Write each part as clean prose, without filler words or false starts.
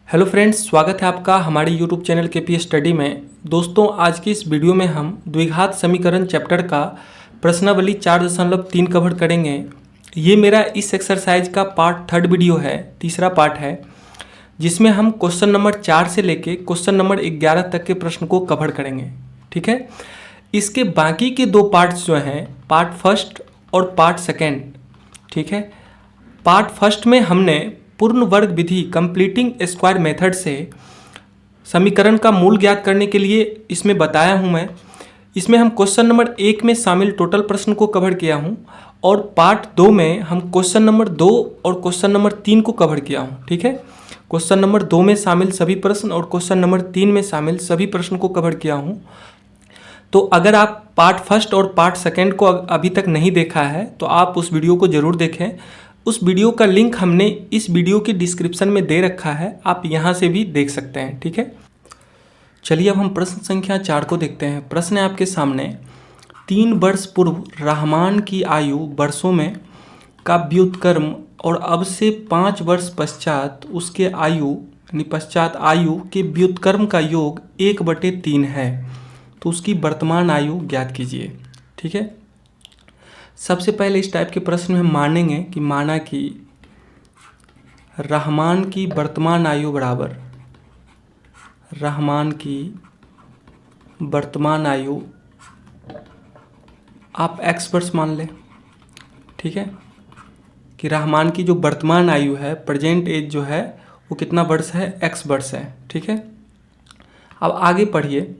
Hello friends, स्वागत है आपका हमारे यूट्यूब चैनल केपी स्टडी में। दोस्तों, आज की इस वीडियो में हम द्विघात समीकरण चैप्टर का प्रश्नावली 4.3 कवर करेंगे। ये मेरा इस एक्सरसाइज का पार्ट 3 वीडियो है, तीसरा पार्ट है, जिसमें हम क्वेश्चन नंबर 4 से लेके क्वेश्चन नंबर 11 तक के प्रश्न को कवर करेंगे। ठीक है, इसके बाकी के दो पार्ट्स जो हैं, पार्ट फर्स्ट और पार्ट सेकेंड। ठीक है, पार्ट फर्स्ट में हमने पूर्ण वर्ग विधि कंप्लीटिंग स्क्वायर मेथड से समीकरण का मूल ज्ञात करने के लिए इसमें बताया हूं मैं। इसमें हम क्वेश्चन नंबर 1 में शामिल टोटल प्रश्न को कवर किया हूं और पार्ट 2 में हम क्वेश्चन नंबर 2 और क्वेश्चन नंबर 3 को कवर किया हूं। ठीक है, क्वेश्चन नंबर 2 में शामिल सभी प्रश्न और क्वेश्चन नंबर 3 में शामिल सभी प्रश्न को कवर किया हूं। तो अगर आप पार्ट फर्स्ट और पार्ट सेकेंड को अभी तक नहीं देखा है तो आप उस वीडियो को ज़रूर देखें। उस वीडियो का लिंक हमने इस वीडियो के डिस्क्रिप्शन में दे रखा है, आप यहाँ से भी देख सकते हैं। ठीक है, चलिए अब हम प्रश्न संख्या 4 को देखते हैं। प्रश्न है आपके सामने, 3 वर्ष पूर्व रहमान की आयु वर्षों में का व्युत्क्रम और अब से 5 वर्ष पश्चात उसके आयु पश्चात आयु के व्युत्क्रम का योग 1/3 है, तो उसकी वर्तमान आयु ज्ञात कीजिए। ठीक है, सबसे पहले इस टाइप के प्रश्न में मानेंगे कि माना कि रहमान की वर्तमान आयु बराबर रहमान की वर्तमान आयु आप x वर्ष मान लें। ठीक है, कि रहमान की जो वर्तमान आयु है, प्रेजेंट एज जो है, वो कितना वर्ष है, x वर्ष है। ठीक है, अब आगे पढ़िए।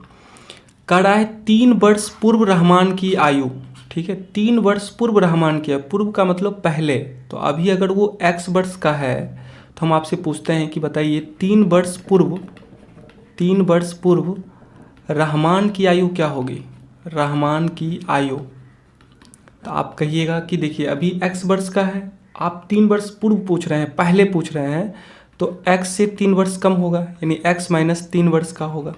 कह रहा है 3 वर्ष पूर्व रहमान की आयु। ठीक है, 3 वर्ष पूर्व रहमान की, पूर्व का मतलब पहले, तो अभी अगर वो x वर्ष का है तो हम आपसे पूछते हैं कि बताइए 3 वर्ष पूर्व रहमान की आयु क्या होगी, रहमान की आयु। तो आप कहिएगा कि देखिए अभी x वर्ष का है, आप 3 वर्ष पूर्व पूछ रहे हैं, पहले पूछ रहे हैं, तो x से 3 वर्ष कम होगा, यानी x माइनस 3 वर्ष का होगा।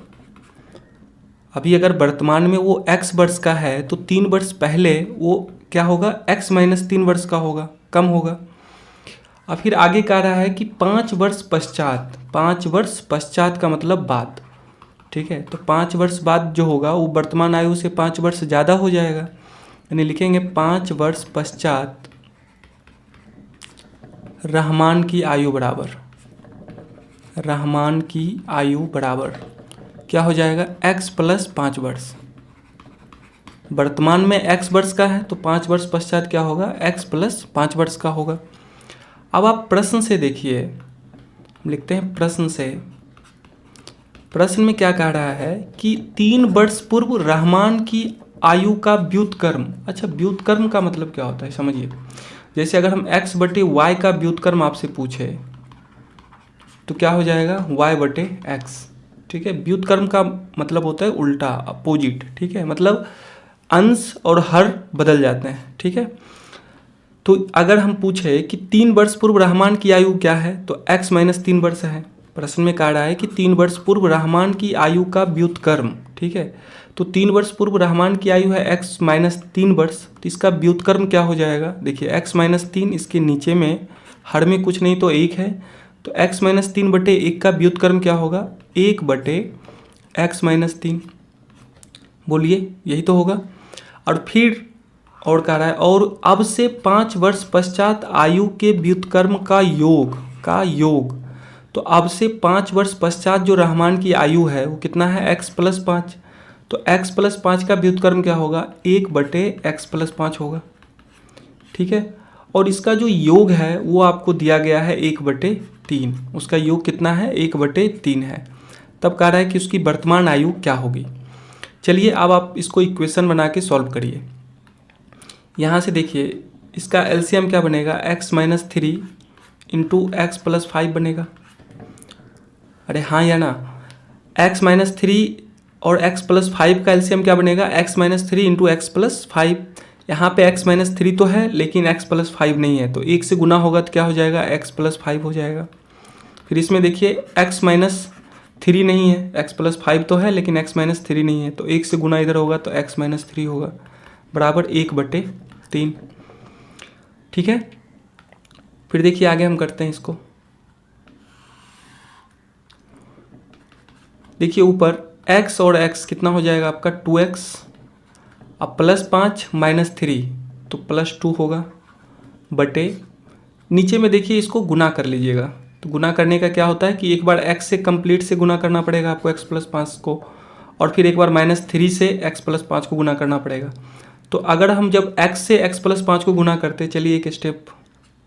अभी अगर वर्तमान में वो x वर्ष का है तो 3 वर्ष पहले वो क्या होगा, x माइनस 3 वर्ष का होगा, कम होगा। अब फिर आगे कह रहा है कि 5 वर्ष पश्चात, 5 वर्ष पश्चात का मतलब बाद। ठीक है, तो 5 वर्ष बाद जो होगा वो वर्तमान आयु से 5 वर्ष ज़्यादा हो जाएगा, यानी लिखेंगे 5 वर्ष पश्चात रहमान की आयु बराबर क्या हो जाएगा, x प्लस 5 वर्ष। वर्तमान में x वर्ष का है तो 5 वर्ष पश्चात क्या होगा, x प्लस 5 वर्ष का होगा। अब आप प्रश्न से देखिए, हम लिखते हैं प्रश्न से। प्रश्न में क्या कह रहा है कि 3 वर्ष पूर्व रहमान की आयु का व्युत्क्रम। अच्छा, व्युत्क्रम का मतलब क्या होता है समझिए। जैसे अगर हम x/y का व्युत्क्रम आपसे पूछे तो क्या हो जाएगा, y/x। ठीक है, व्युत्क्रम का मतलब होता है उल्टा, अपोजिट। ठीक है, मतलब अंश और हर बदल जाते हैं। ठीक है, तो अगर हम पूछे कि 3 वर्ष पूर्व रहमान की आयु क्या है तो x माइनस 3 वर्ष है। प्रश्न में कह रहा है कि 3 वर्ष पूर्व रहमान की आयु का व्युत्क्रम। ठीक है, तो 3 वर्ष पूर्व रहमान की आयु है x माइनस 3 वर्ष, तो इसका व्युत्क्रम क्या हो जाएगा, देखिए x माइनस 3, इसके नीचे में हर में कुछ नहीं तो 1 है, तो x माइनस 3/1 का व्युत्क्रम क्या होगा, 1/x माइनस 3। बोलिए, यही तो होगा। और फिर और कह रहा है और अब से 5 वर्ष पश्चात आयु के व्युत्क्रम का योग। तो अब से 5 वर्ष पश्चात जो रहमान की आयु है वो कितना है, x प्लस 5। तो x प्लस 5 का व्युत्क्रम क्या होगा, 1/x प्लस 5 होगा। ठीक है, और इसका जो योग है वो आपको दिया गया है 1/3, उसका योग कितना है, 1/3 है। तब कह रहा है कि उसकी वर्तमान आयु क्या होगी। चलिए अब आप इसको इक्वेशन बना के सॉल्व करिए। यहाँ से देखिए इसका एलसीएम क्या बनेगा, x minus 3 into x plus 5 बनेगा। अरे हाँ या ना, x माइनस 3 और x प्लस 5 का एलसीएम क्या बनेगा, x minus 3 into x plus 5। यहाँ पे x माइनस 3 तो है लेकिन x प्लस 5 नहीं है, तो 1 से गुना होगा तो क्या हो जाएगा, x प्लस 5 हो जाएगा। फिर इसमें देखिए x माइनस 3 नहीं है, x प्लस 5 तो है लेकिन x माइनस 3 नहीं है, तो 1 से गुना इधर होगा तो x माइनस 3 होगा, बराबर 1/3। ठीक है, फिर देखिए आगे हम करते हैं इसको। देखिए ऊपर x और x कितना हो जाएगा आपका 2x, अब +5 -3 तो +2 होगा, बटे नीचे में देखिए इसको गुना कर लीजिएगा। तो गुना करने का क्या होता है कि एक बार x से कंप्लीट से गुना करना पड़ेगा आपको x + 5 को, और फिर एक बार -3 से x + 5 को गुना करना पड़ेगा। तो अगर हम जब x से x + 5 को गुना करते, चलिए एक स्टेप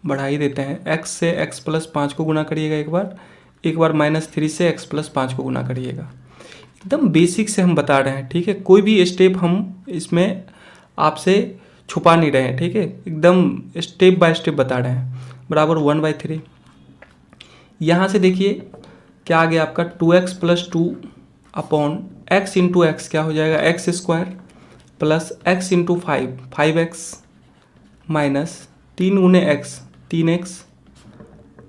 बढ़ा ही देते हैं, x से x + 5 को गुना करिएगा एक बार -3 से x + 5 को गुना करिएगा। एकदम बेसिक से हम बता रहे हैं, ठीक है, कोई भी स्टेप हम इसमें आपसे छुपा नहीं रहे हैं, ठीक है, एकदम स्टेप बाय स्टेप बता रहे हैं। बराबर 1/3, यहाँ से देखिए क्या आ गया आपका 2x + 2 upon x into x क्या हो जाएगा x² plus x into 5x minus 3 गुने x 3x,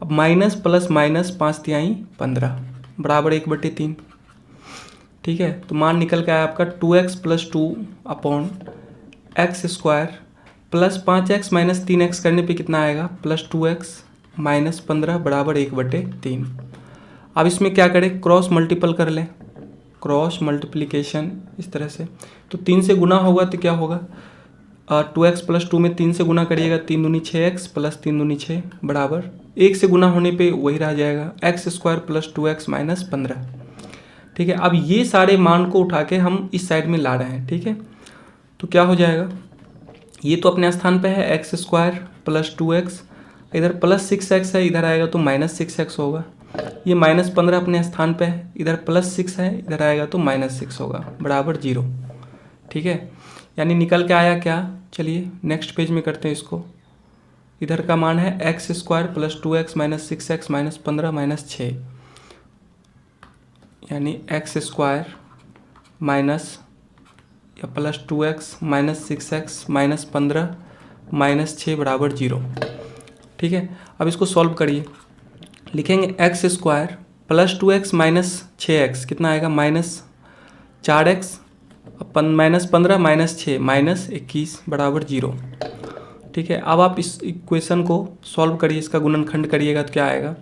अब माइनस प्लस माइनस 5 तिहाई 15 बराबर 1/3, ठीक है। तो मान निकल के आया आपका 2x + 2 upon x² plus 5x minus 3x करने पे कितना आएगा +2x माइनस 15 बराबर 1/3। अब इसमें क्या करें, क्रॉस मल्टीपल कर लें, क्रॉस मल्टीप्लिकेशन इस तरह से। तो 3 से गुना होगा तो क्या होगा 2x + 2 में 3 से गुना करिएगा 3 दूनी 6x प्लस 3 दूनी 6 बराबर 1 से गुना होने पे वही रह जाएगा x² + 2x माइनस 15, ठीक है। अब ये सारे मान को उठा के हम इस साइड में ला रहे हैं, ठीक है। तो क्या हो जाएगा, ये तो अपने स्थान पे है x² + 2x, इधर +6x है, इधर आएगा तो -6x होगा। ये -15 अपने स्थान पे है, इधर +6 है, इधर आएगा तो -6 होगा बराबर 0, ठीक है। यानी निकल के आया क्या, चलिए नेक्स्ट पेज में करते हैं इसको। इधर का मान है x² + 2x minus 6x minus 15 -6, यानी x² माइनस या plus 2x minus 6x minus 15 -6 बराबर 0, ठीक है। अब इसको सॉल्व करिए, लिखेंगे x² + 2x माइनस 6x कितना आएगा -4x माइनस 15 -6 -21 बराबर 0, ठीक है। अब आप इस इक्वेशन को सॉल्व करिए, इसका गुणनखंड करिएगा तो क्या आएगा,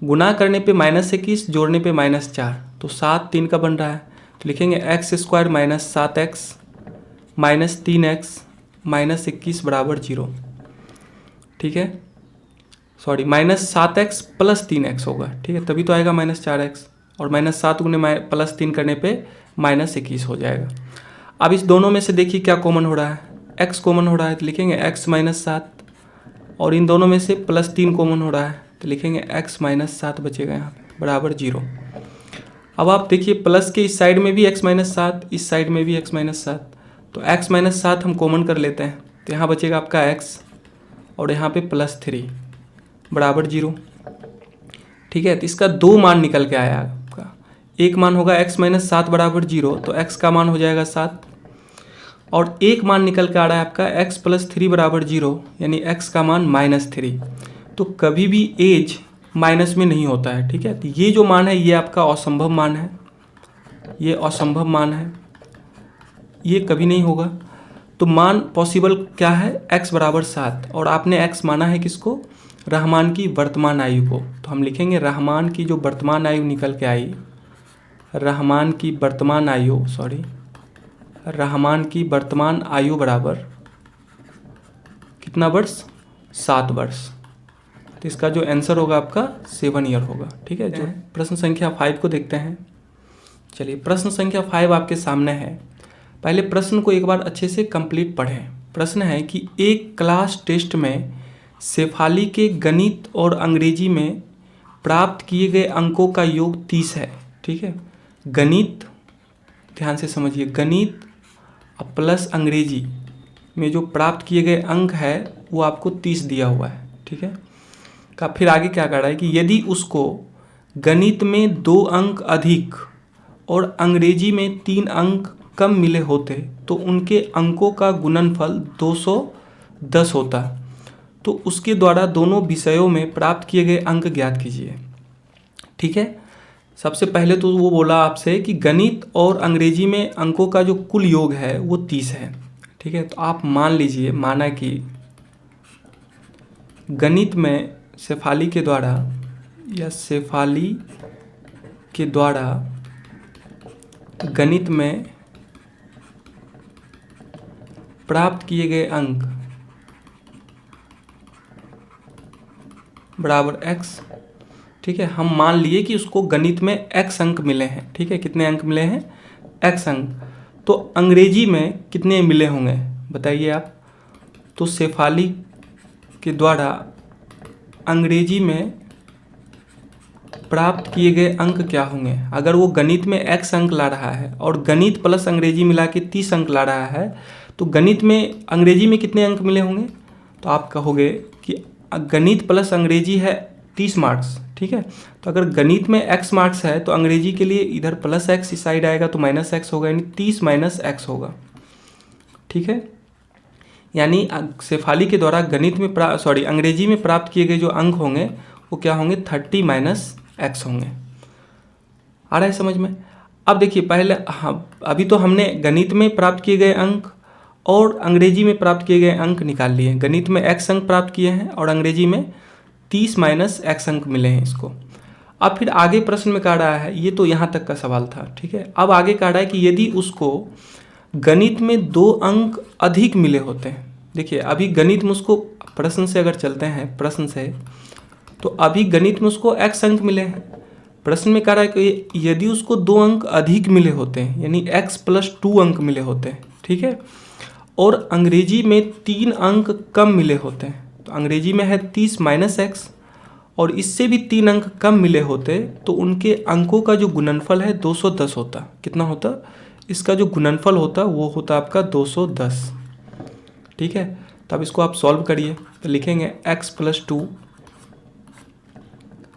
गुना करने पे -21 जोड़ने पे -4 तो 7 3 का बन रहा है। तो लिखेंगे x² minus 7x minus 3x minus 21 बराबर 0, ठीक है। सॉरी -7x प्लस 3x होगा, ठीक है, तभी तो आएगा -4x, और -7 गुने +3 करने पे -21 हो जाएगा। अब इस दोनों में से देखिए क्या कॉमन हो रहा है, x कॉमन हो रहा है तो लिखेंगे x - 7, और इन दोनों में से +3 कॉमन हो रहा है तो लिखेंगे x - 7 बचेगा यहाँ पे बराबर 0। अब आप देखिए प्लस के इस साइड में भी x - 7, इस साइड में भी x - 7, तो x - 7 हम कॉमन कर लेते हैं तो यहाँ बचेगा आपका x, और यहाँ पे +3 बराबर 0, ठीक है। तो इसका 2 मान निकल के आया आपका, एक मान होगा x - 7 बराबर 0, तो x का मान हो जाएगा 7, और एक मान निकल के आ रहा है आपका x + 3 बराबर 0, यानी x का मान -3। तो कभी भी एज माइनस में नहीं होता है, ठीक है। तो ये जो मान है ये आपका असंभव मान है, ये असंभव मान है, ये कभी नहीं होगा। तो मान पॉसिबल क्या है, x बराबर 7, और आपने x माना है किसको, रहमान की वर्तमान आयु को। तो हम लिखेंगे रहमान की जो वर्तमान आयु निकल के आई, रहमान की वर्तमान आयु रहमान की वर्तमान आयु बराबर कितना वर्ष, 7 वर्ष। तो इसका जो आंसर होगा आपका 7 ईयर होगा, ठीक है। जो प्रश्न संख्या 5 को देखते हैं, चलिए प्रश्न संख्या 5 आपके सामने है। पहले प्रश्न को एक बार अच्छे से कंप्लीट पढ़ें। प्रश्न है कि एक क्लास टेस्ट में शेफाली के गणित और अंग्रेजी में प्राप्त किए गए अंकों का योग 30 है, ठीक है। गणित, ध्यान से समझिए, गणित प्लस अंग्रेजी में जो प्राप्त किए गए अंक है वो आपको 30 दिया हुआ है, ठीक है। का फिर आगे क्या कर रहा है कि यदि उसको गणित में 2 अंक अधिक और अंग्रेजी में 3 अंक कम मिले होते तो उनके अंकों का गुणनफल 210 होता, तो उसके द्वारा दोनों विषयों में प्राप्त किए गए अंक ज्ञात कीजिए, ठीक है। सबसे पहले तो वो बोला आपसे कि गणित और अंग्रेजी में अंकों का जो कुल योग है वो 30 है, ठीक है। तो आप मान लीजिए, माना कि गणित में शेफाली के द्वारा गणित में प्राप्त किए गए अंक बराबर x। ठीक है, हम मान लिए कि उसको गणित में x अंक मिले हैं। ठीक है, कितने अंक मिले हैं? x अंक। तो अंग्रेजी में कितने मिले होंगे बताइए आप? तो शेफाली के द्वारा अंग्रेजी में प्राप्त किए गए अंक क्या होंगे? अगर वो गणित में x अंक ला रहा है और गणित प्लस अंग्रेजी मिला के 30 अंक ला रहा है, तो गणित में अंग्रेजी में कितने अंक मिले होंगे? तो आप कहोगे कि गणित प्लस अंग्रेजी है 30 मार्क्स। ठीक है, तो अगर गणित में x मार्क्स है तो अंग्रेजी के लिए इधर प्लस x इस साइड आएगा तो माइनस x होगा, यानी 30 माइनस x होगा। ठीक है, यानी शेफाली के द्वारा गणित में अंग्रेजी में प्राप्त किए गए जो अंक होंगे वो क्या होंगे? 30 माइनस x होंगे। आ रहा है समझ में? अब देखिए पहले अभी तो हमने गणित में प्राप्त किए गए अंक और अंग्रेजी में प्राप्त किए गए अंक निकाल लिए। गणित में x अंक प्राप्त किए हैं और अंग्रेजी में 30 माइनस x अंक मिले हैं इसको। अब फिर आगे प्रश्न में कह रहा है, ये तो यहाँ तक का सवाल था। ठीक है, अब आगे कह रहा है कि यदि उसको गणित में 2 अंक अधिक मिले होते हैं। देखिए अभी गणित में उसको, प्रश्न से अगर चलते हैं प्रश्न से, तो अभी गणित में उसको x अंक मिले हैं। प्रश्न में कह रहा है कि यदि उसको 2 अंक अधिक मिले होते हैं, यानी x प्लस 2 अंक मिले होते हैं। ठीक है, और अंग्रेजी में 3 अंक कम मिले होते हैं। तो अंग्रेजी में है 30 माइनस x और इससे भी 3 अंक कम मिले होते तो उनके अंकों का जो गुणनफल है 210 होता। कितना होता? इसका जो गुणनफल होता वो होता आपका 210। ठीक है, तो अब इसको आप सॉल्व करिए। तो लिखेंगे x प्लस 2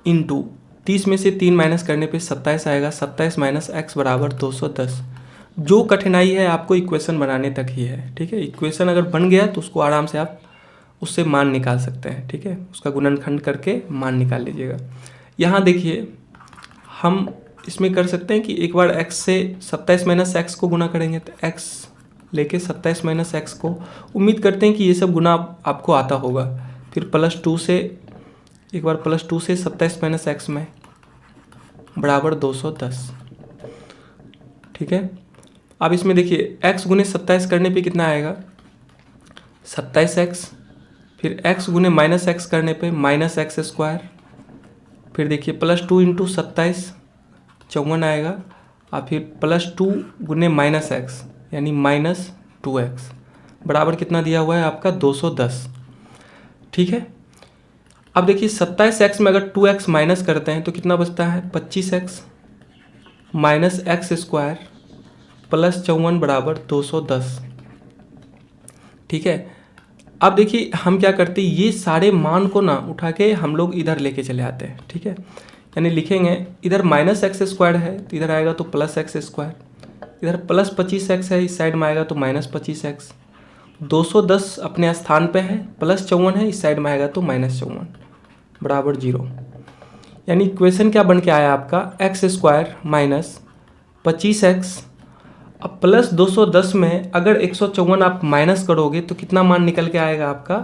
इंटू 30 में से 3 माइनस करने पे 27 आएगा। 27 माइनस x बराबर 210। जो कठिनाई है आपको इक्वेशन बनाने तक ही है। ठीक है, इक्वेशन अगर बन गया तो उसको आराम से आप उससे मान निकाल सकते हैं। ठीक है, उसका गुणनखंड करके मान निकाल लीजिएगा। यहाँ देखिए हम इसमें कर सकते हैं कि एक बार x से 27 माइनस एक्स को गुना करेंगे तो x लेके 27 माइनस एक्स को, उम्मीद करते हैं कि ये सब गुना आपको आता होगा। फिर प्लस 2 से, एक बार प्लस 2 से 27 माइनस एक्स में बराबर 210। ठीक है, अब इसमें देखिए x गुने 27 करने पे कितना आएगा? 27x, फिर x गुने माइनस एक्स करने पे माइनस एक्स स्क्वायर, फिर देखिए प्लस 2 इंटू 27 54 आएगा, और फिर प्लस 2 गुने माइनस एक्स यानी माइनस 2x बराबर कितना दिया हुआ है आपका? 210। ठीक है, अब देखिए 27x में अगर 2x माइनस करते हैं तो कितना बचता है? 25x minus x square plus 54 बराबर 210। ठीक है, अब देखिए हम क्या करते हैं, ये सारे मान को ना उठा के हम लोग इधर लेके चले आते हैं। ठीक है, यानी लिखेंगे इधर माइनस एक्स स्क्वायर है तो इधर आएगा तो प्लस एक्स स्क्वायर, इधर प्लस 25x है इस साइड में आएगा तो माइनस 25x, 210 अपने स्थान पे है, प्लस 54 है इस साइड में आएगा तो माइनस 54 बराबर 0। यानी इक्वेशन क्या बन के आया आपका? एक्स स्क्वायर माइनस 25x, अब प्लस 210 में अगर 154 आप माइनस करोगे तो कितना मान निकल के आएगा आपका?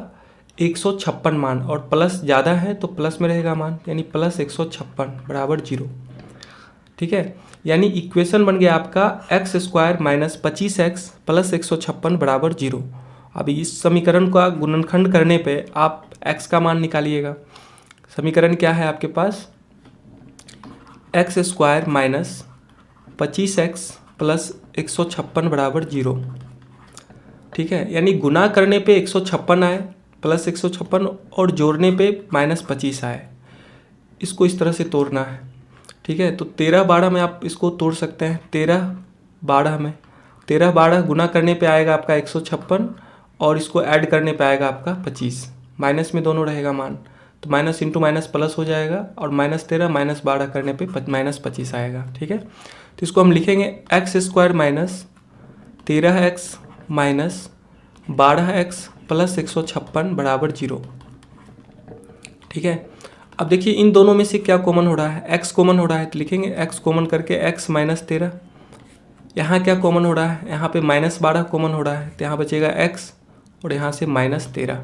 156 मान, और प्लस ज़्यादा है तो प्लस में रहेगा मान, यानी प्लस 156 बराबर 0। ठीक है, यानी इक्वेशन बन गया आपका x square minus 25x plus 156 बराबर 0। अब इस समीकरण का गुणनखंड करने पे आप x का मान निकालिएगा। समीकरण क्या है आपके पास? X square minus 25x plus 156 बराबर 0। ठीक है, यानी गुना करने पे 156 आए प्लस 156 और जोड़ने पे माइनस 25 आए। इसको इस तरह से तोड़ना है। ठीक है, तो 13-12 में आप इसको तोड़ सकते हैं। 13-12 में 13-12 गुना करने पे आएगा आपका 156 और इसको ऐड करने पे आएगा आपका 25। माइनस में दोनों रहेगा मान, तो माइनस इंटू माइनस प्लस हो जाएगा और -13 -12 करने पे -25 आएगा। ठीक है, तो इसको हम लिखेंगे x square minus 13x minus 12x plus 156 बराबर 0। ठीक है, अब देखिए इन दोनों में से क्या कॉमन हो रहा है? x कॉमन हो रहा है तो लिखेंगे x कॉमन करके x माइनस 13। यहाँ क्या कॉमन हो रहा है? यहाँ पे -12 कॉमन हो रहा है तो यहाँ बचेगा x और यहाँ से -13।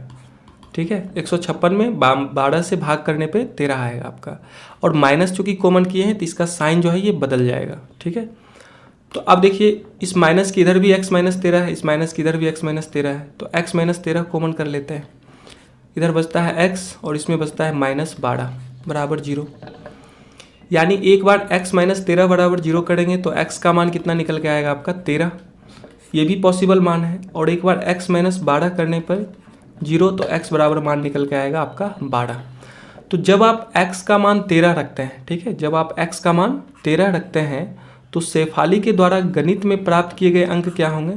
ठीक है, 156 में 12 से भाग करने पे 13 आएगा आपका, और माइनस चूँकि कॉमन किए हैं तो इसका साइन जो है ये बदल जाएगा। ठीक है, तो अब देखिए इस माइनस की इधर भी x माइनस 13 है, इस माइनस की इधर भी x माइनस 13 है, तो x माइनस 13 कॉमन कर लेते हैं। इधर बचता है x और इसमें बचता है -12 बराबर 0। यानी एक बार x माइनस 13 बराबर 0 करेंगे तो x का मान कितना निकल के आएगा आपका 13, ये भी पॉसिबल मान है। और एक बार x माइनस 12 करने पर 0 तो x बराबर मान निकल के आएगा आपका 12। तो जब आप x का मान 13 रखते हैं, ठीक है, जब आप x का मान 13 रखते हैं तो शेफाली के द्वारा गणित में प्राप्त किए गए अंक क्या होंगे।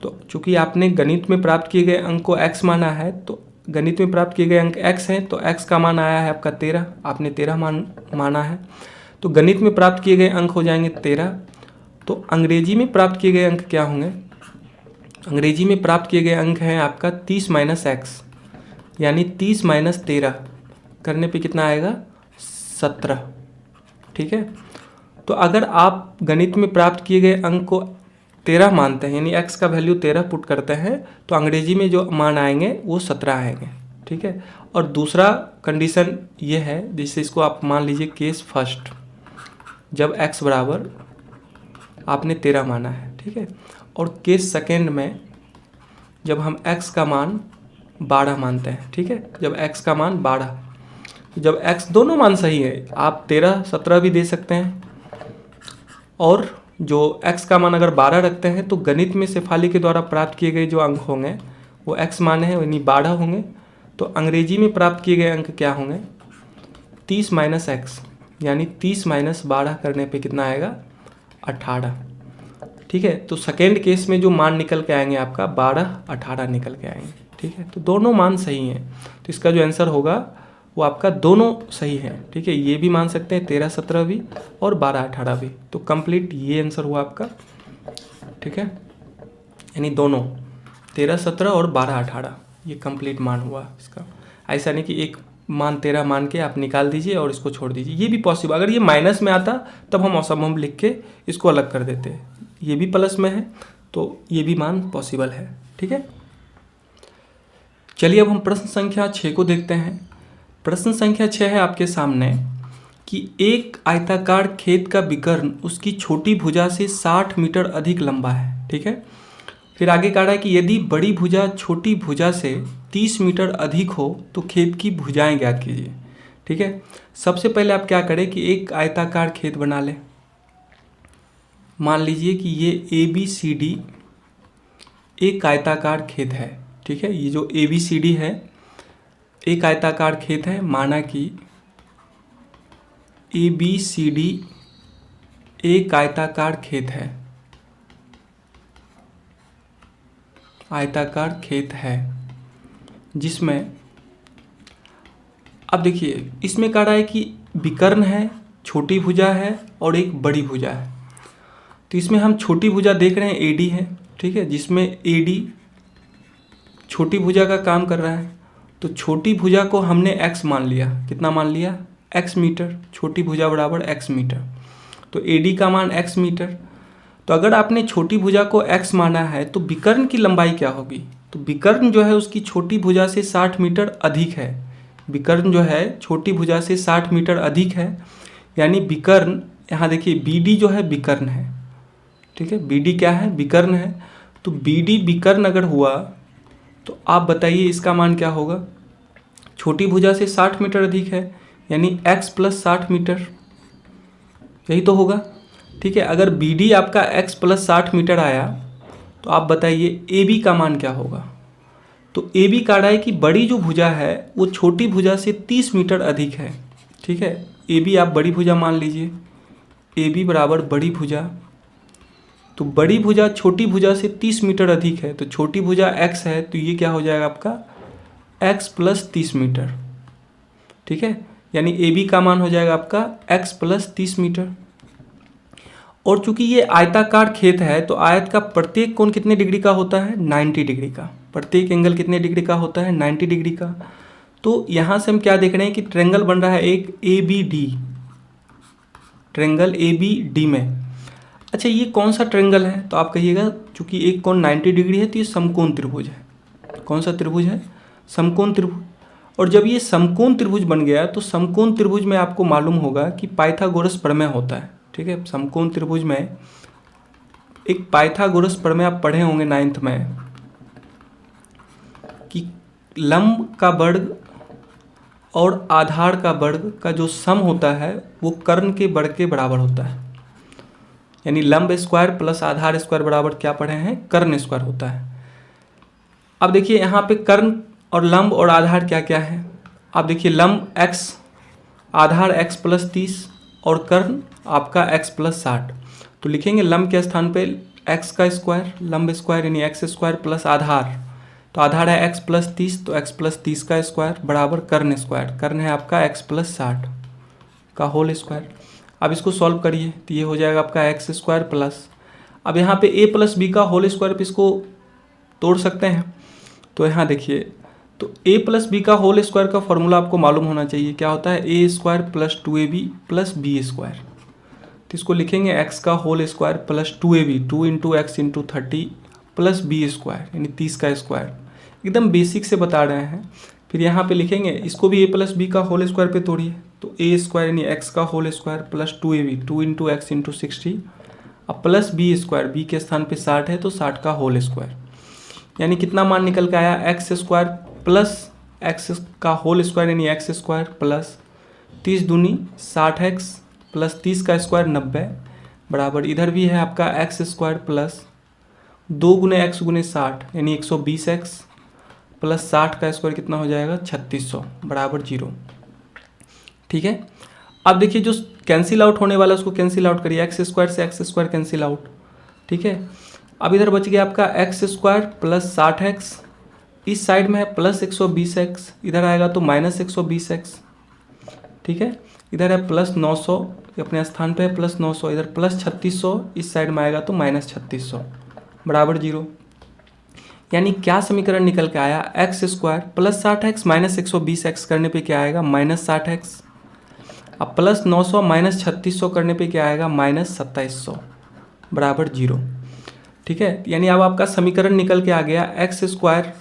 तो चूंकि आपने गणित में प्राप्त किए गए अंक को x माना है, तो गणित में प्राप्त किए गए अंक x हैं, तो x का मान आया है आपका 13, आपने 13 माना है, तो गणित में प्राप्त किए गए अंक हो जाएंगे 13। तो अंग्रेजी में प्राप्त किए गए अंक क्या होंगे, अंग्रेजी में प्राप्त किए गए अंक हैं आपका 30 माइनस एक्स, यानी 30 माइनस 13 करने पे कितना आएगा 17, ठीक है। तो अगर आप गणित में प्राप्त किए गए अंक को 13 मानते हैं, यानी x का वैल्यू 13 पुट करते हैं, तो अंग्रेजी में जो मान आएंगे वो 17 आएंगे, ठीक है। और दूसरा कंडीशन ये है, जिससे इसको आप मान लीजिए केस फर्स्ट, जब x बराबर आपने 13 माना है, ठीक है। और केस सेकेंड में जब हम x का मान 12 मानते हैं, ठीक है, जब x का मान 12, जब x दोनों मान सही है, आप 13 17 भी दे सकते हैं, और जो x का मान अगर 12 रखते हैं तो गणित में शेफाली के द्वारा प्राप्त किए गए जो अंक होंगे वो x मान है, यानी 12 होंगे। तो अंग्रेजी में प्राप्त किए गए अंक क्या होंगे 30 माइनस एक्स, यानी 30 माइनस 12 करने पे कितना आएगा 18, ठीक है। तो सेकेंड केस में जो मान निकल के आएंगे आपका 12 18 निकल के आएंगे, ठीक है। तो दोनों मान सही हैं, तो इसका जो आंसर होगा वो आपका दोनों सही है, ठीक है। ये भी मान सकते हैं 13 17 भी और 12 18 भी, तो कंप्लीट ये आंसर हुआ आपका, ठीक है। यानी दोनों 13 17 और 12 18 ये कंप्लीट मान हुआ इसका। ऐसा नहीं कि एक मान 13 मान के आप निकाल दीजिए और इसको छोड़ दीजिए, ये भी पॉसिबल। अगर ये माइनस में आता तब हम असंभव लिख के इसको अलग कर देते, ये भी प्लस में है तो ये भी मान पॉसिबल है, ठीक है। चलिए अब हम प्रश्न संख्या 6 को देखते हैं। प्रश्न संख्या 6 है आपके सामने कि एक आयताकार खेत का विकर्ण उसकी छोटी भुजा से 60 मीटर अधिक लंबा है, ठीक है। फिर आगे कह रहा है कि यदि बड़ी भुजा छोटी भुजा से 30 मीटर अधिक हो तो खेत की भुजाएं ज्ञात कीजिए, ठीक है। सबसे पहले आप क्या करें कि एक आयताकार खेत बना लें। मान लीजिए कि ये ABCD एक आयताकार खेत है, ठीक है। ये जो ABCD है एक आयताकार खेत है, माना कि ABCD एक आयताकार खेत है, आयताकार खेत है जिसमें अब देखिए इसमें कह रहा है कि विकर्ण है, छोटी भुजा है और एक बड़ी भुजा है। तो इसमें हम छोटी भुजा देख रहे हैं AD है, ठीक है, जिसमें AD छोटी भुजा का काम कर रहा है। तो छोटी भुजा को हमने x मान लिया, कितना मान लिया x मीटर, छोटी भुजा बराबर x मीटर, तो AD का मान x मीटर। तो अगर आपने छोटी भुजा को x माना है तो विकर्ण की लंबाई क्या होगी, तो विकर्ण जो है उसकी छोटी भुजा से 60 मीटर अधिक है, विकर्ण जो है छोटी भुजा से 60 मीटर अधिक है, यानी विकर्ण यहाँ देखिए BD जो है विकर्ण है, ठीक है, BD क्या है विकर्ण है। तो BD विकर्ण अगर हुआ तो आप बताइए इसका मान क्या होगा, छोटी भुजा से 60 मीटर अधिक है यानी x प्लस 60 मीटर, यही तो होगा, ठीक है। अगर BD आपका x प्लस 60 मीटर आया तो आप बताइए AB का मान क्या होगा। तो AB का रहा है कि बड़ी जो भुजा है वो छोटी भुजा से 30 मीटर अधिक है, ठीक है। AB आप बड़ी भुजा मान लीजिए, AB बराबर बड़ी भुजा, तो बड़ी भुजा छोटी भुजा से 30 मीटर अधिक है, तो छोटी भुजा x है तो ये क्या हो जाएगा आपका x प्लस 30 मीटर, ठीक है। यानी AB का मान हो जाएगा आपका x प्लस 30 मीटर। और चूंकि ये आयताकार खेत है तो आयत का प्रत्येक कोण कितने डिग्री का होता है 90 डिग्री का, प्रत्येक एंगल कितने डिग्री का होता है 90 डिग्री का। तो यहाँ से हम क्या देख रहे हैं कि ट्रेंगल बन रहा है एक ABD, ट्रेंगल ABD में। अच्छा ये कौन सा ट्रेंगल है, तो आप कहिएगा चूंकि एक कोण 90 डिग्री है तो ये समकोण त्रिभुज है। कौन सा त्रिभुज है, समकोण त्रिभुज। और जब ये समकोण त्रिभुज बन गया तो समकोण त्रिभुज में आपको मालूम होगा कि पाइथागोरस प्रमेय होता है, ठीक है। समकोण त्रिभुज में एक पाइथागोरस प्रमेय आप पढ़े होंगे 9th में कि लंब का वर्ग और आधार का वर्ग का जो सम होता है वो कर्ण के वर्ग के बराबर होता है। यानी लंब स्क्वायर प्लस आधार स्क्वायर बराबर क्या पढ़े हैं, कर्ण स्क्वायर होता है। अब देखिए यहाँ पे कर्ण और लंब और आधार क्या क्या है। आप देखिए लंब x, आधार x प्लस 30 और कर्ण आपका x प्लस 60। तो लिखेंगे लंब के स्थान पे x का स्क्वायर, लंब स्क्वायर यानी x स्क्वायर प्लस आधार, तो आधार है x प्लस 30 तो x प्लस 30 का स्क्वायर बराबर कर्ण स्क्वायर, कर्ण है आपका x प्लस 60 का होल स्क्वायर। अब इसको सॉल्व करिए तो ये हो जाएगा आपका एक्स स्क्वायर प्लस, अब यहाँ पे a प्लस बी का होल स्क्वायर पे इसको तोड़ सकते हैं। तो यहाँ देखिए तो a प्लस बी का होल स्क्वायर का फॉर्मूला आपको मालूम होना चाहिए, क्या होता है a square plus 2ab plus B square. तो इसको लिखेंगे x का whole square plus 2ab, 2 into X into 30 plus B square यानी 30 का स्क्वायर, एकदम बेसिक से बता रहे हैं। फिर यहाँ पे लिखेंगे इसको भी a प्लस बी का होल स्क्वायर पे तोड़िए, तो a स्क्वायर यानी x का whole square plus 2ab, 2 into X into 60 अब प्लस बी स्क्वायर, बी के स्थान पे 60 है तो 60 का होल स्क्वायर, यानी कितना मान निकल के आया एक्स स्क्वायर प्लस एक्स का होल स्क्वायर यानी एक्स स्क्वायर प्लस 30 दूनी 60x प्लस 30 का स्क्वायर 90 बराबर, इधर भी है आपका एक्स स्क्वायर प्लस 2 गुने एक्स गुने 60 यानी 120x प्लस 60 का स्क्वायर कितना हो जाएगा 3600 बराबर 0। ठीक है, अब देखिए जो कैंसिल आउट होने वाला है उसको कैंसिल आउट करिए, एक्स स्क्वायर से एक्स स्क्वायर कैंसिल आउट। ठीक है, अब इधर बच गया आपका एक्स स्क्वायर प्लस 60x, इस साइड में है प्लस 120x, इधर आएगा तो माइनस 120x। ठीक है, इधर है प्लस 900 अपने स्थान पे है प्लस 900, इधर प्लस 3600, इस साइड में आएगा तो माइनस 3600 बराबर 0। यानी क्या समीकरण निकल के आया, x square plus 60x minus 120x करने पे क्या आएगा माइनस 60x, अब प्लस 900 माइनस 3600 करने पे क्या आएगा माइनस 2700 बराबर 0। ठीक है, यानी अब आपका समीकरण निकल के आ गया x square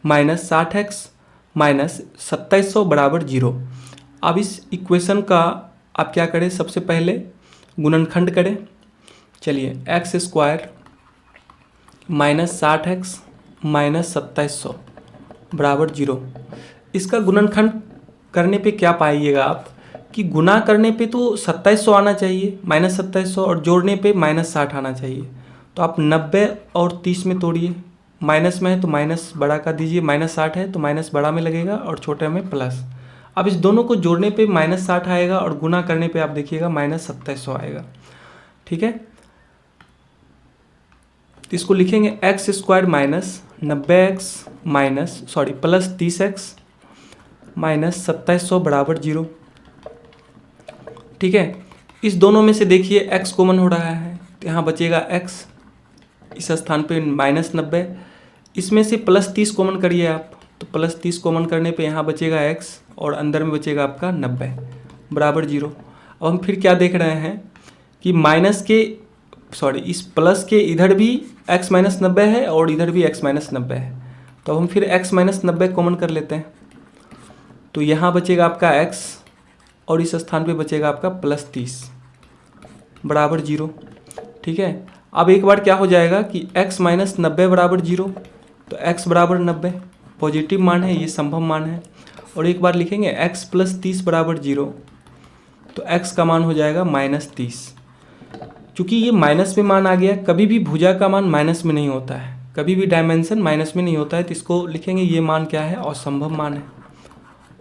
minus 60x minus 2700 बराबर 0। अब इस इक्वेशन का आप क्या करें, सबसे पहले गुणनखंड करें। चलिए x square minus 60x minus 2700 बराबर 0, इसका गुणनखंड करने पे क्या पाइएगा आप कि गुना करने पे तो 2700 आना चाहिए माइनस 2700 और जोड़ने पे माइनस 60 आना चाहिए। तो आप 90 और 30 में तोड़िए, माइनस में है तो माइनस बड़ा का दीजिए, माइनस 60 है तो माइनस बड़ा में लगेगा और छोटे में प्लस। अब इस दोनों को जोड़ने पे माइनस 60 आएगा और गुना करने पे आप देखिएगा माइनस 2700 आएगा। ठीक है, तो इसको लिखेंगे x square minus 90x minus plus 30x minus 2700 बराबर 0। ठीक है, इस दोनों में से देखिए x कॉमन हो रहा है तो यहाँ बचेगा x, इस स्थान पे माइनस 90, इसमें से प्लस 30 कॉमन करिए आप, तो प्लस 30 कॉमन करने पे यहाँ बचेगा x और अंदर में बचेगा आपका 90 बराबर 0। अब हम फिर क्या देख रहे हैं कि इस प्लस के इधर भी x माइनस 90 है और इधर भी x माइनस 90 है, तो हम फिर x माइनस 90 कॉमन कर लेते हैं, तो यहाँ बचेगा आपका x और इस स्थान पे बचेगा आपका प्लस 30 बराबर 0। ठीक है, अब एक बार क्या हो जाएगा कि x माइनस 90 बराबर 0, तो x बराबर 90 पॉजिटिव मान है, ये संभव मान है। और एक बार लिखेंगे x प्लस 30 बराबर 0, तो x का मान हो जाएगा माइनस 30। चूँकि ये माइनस में मान आ गया, कभी भी भुजा का मान माइनस में नहीं होता है, कभी भी डायमेंशन माइनस में नहीं होता है, तो इसको लिखेंगे ये मान क्या है, असंभव मान है,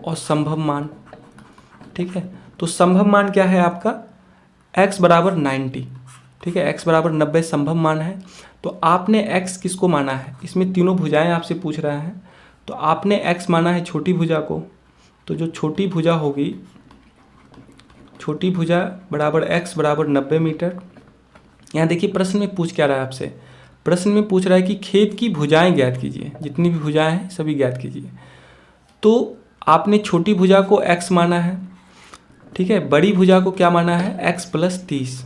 असंभव मान। ठीक है, तो संभव मान क्या है आपका x बराबर 90। ठीक है, x बराबर 90 संभव मान है। तो आपने x किसको माना है, इसमें तीनों भुजाएं आपसे पूछ रहा है, तो आपने x माना है छोटी भुजा को, तो जो छोटी भुजा होगी, छोटी भुजा बराबर x बराबर 90 मीटर। यहाँ देखिए प्रश्न में पूछ क्या रहा है आपसे, प्रश्न में पूछ रहा है कि खेद की भुजाएं ज्ञात कीजिए, जितनी भी भुजाएं हैं सभी ज्ञात कीजिए। तो आपने छोटी भुजा को x माना है, ठीक है, बड़ी भुजा को क्या माना है x प्लस 30,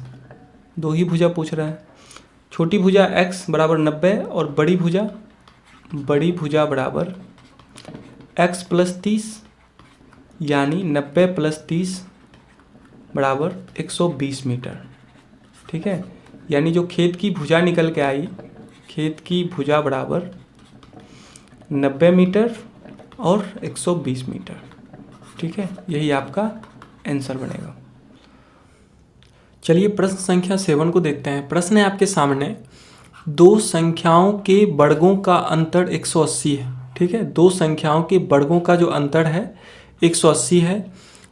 दो ही भुजा पूछ रहा है। छोटी भुजा x बराबर 90 और बड़ी भुजा बराबर x प्लस 30, यानी 90 प्लस 30 बराबर 120 मीटर। ठीक है, यानी जो खेत की भुजा निकल के आई, खेत की भुजा बराबर 90 मीटर और 120 मीटर। ठीक है, यही आपका आंसर बनेगा। चलिए प्रश्न संख्या 7 को देखते हैं। प्रश्न है आपके सामने, दो संख्याओं के वर्गों का अंतर 180 है। ठीक है, दो संख्याओं के वर्गों का जो अंतर है 180 है,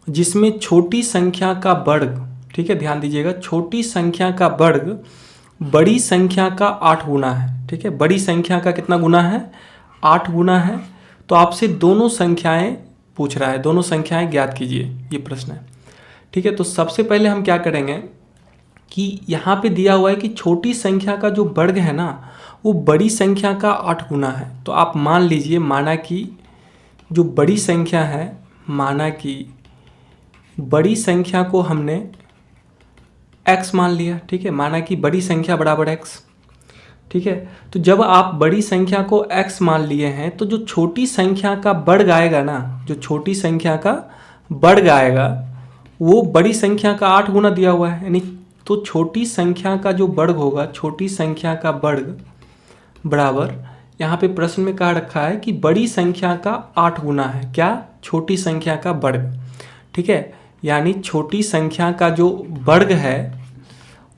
जिसमें छोटी संख्या का वर्ग, ठीक है ध्यान दीजिएगा, छोटी संख्या का वर्ग बड़ी संख्या का 8 गुना है। ठीक है, बड़ी संख्या का कितना गुना है? 8 गुना है। तो आपसे दोनों संख्याएं पूछ रहा है, दोनों संख्याएं ज्ञात कीजिए, ये प्रश्न है। ठीक है, तो सबसे पहले हम क्या करेंगे कि यहाँ पे दिया हुआ है कि छोटी संख्या का जो वर्ग है ना वो बड़ी संख्या का 8 गुना है। तो आप मान लीजिए, माना कि जो बड़ी संख्या है, माना कि बड़ी संख्या को हमने x मान लिया। ठीक है, माना कि बड़ी संख्या बराबर x। ठीक है, तो जब आप बड़ी संख्या को x मान लिए हैं तो जो छोटी संख्या का वर्ग आएगा ना, जो छोटी संख्या का वर्ग आएगा वो बड़ी संख्या का 8 गुना दिया हुआ है, यानी तो छोटी संख्या का जो वर्ग होगा, छोटी संख्या का वर्ग बराबर, यहाँ पे प्रश्न में कहा रखा है कि बड़ी संख्या का 8 गुना है। क्या? छोटी संख्या का वर्ग। ठीक है, यानी छोटी संख्या का जो वर्ग है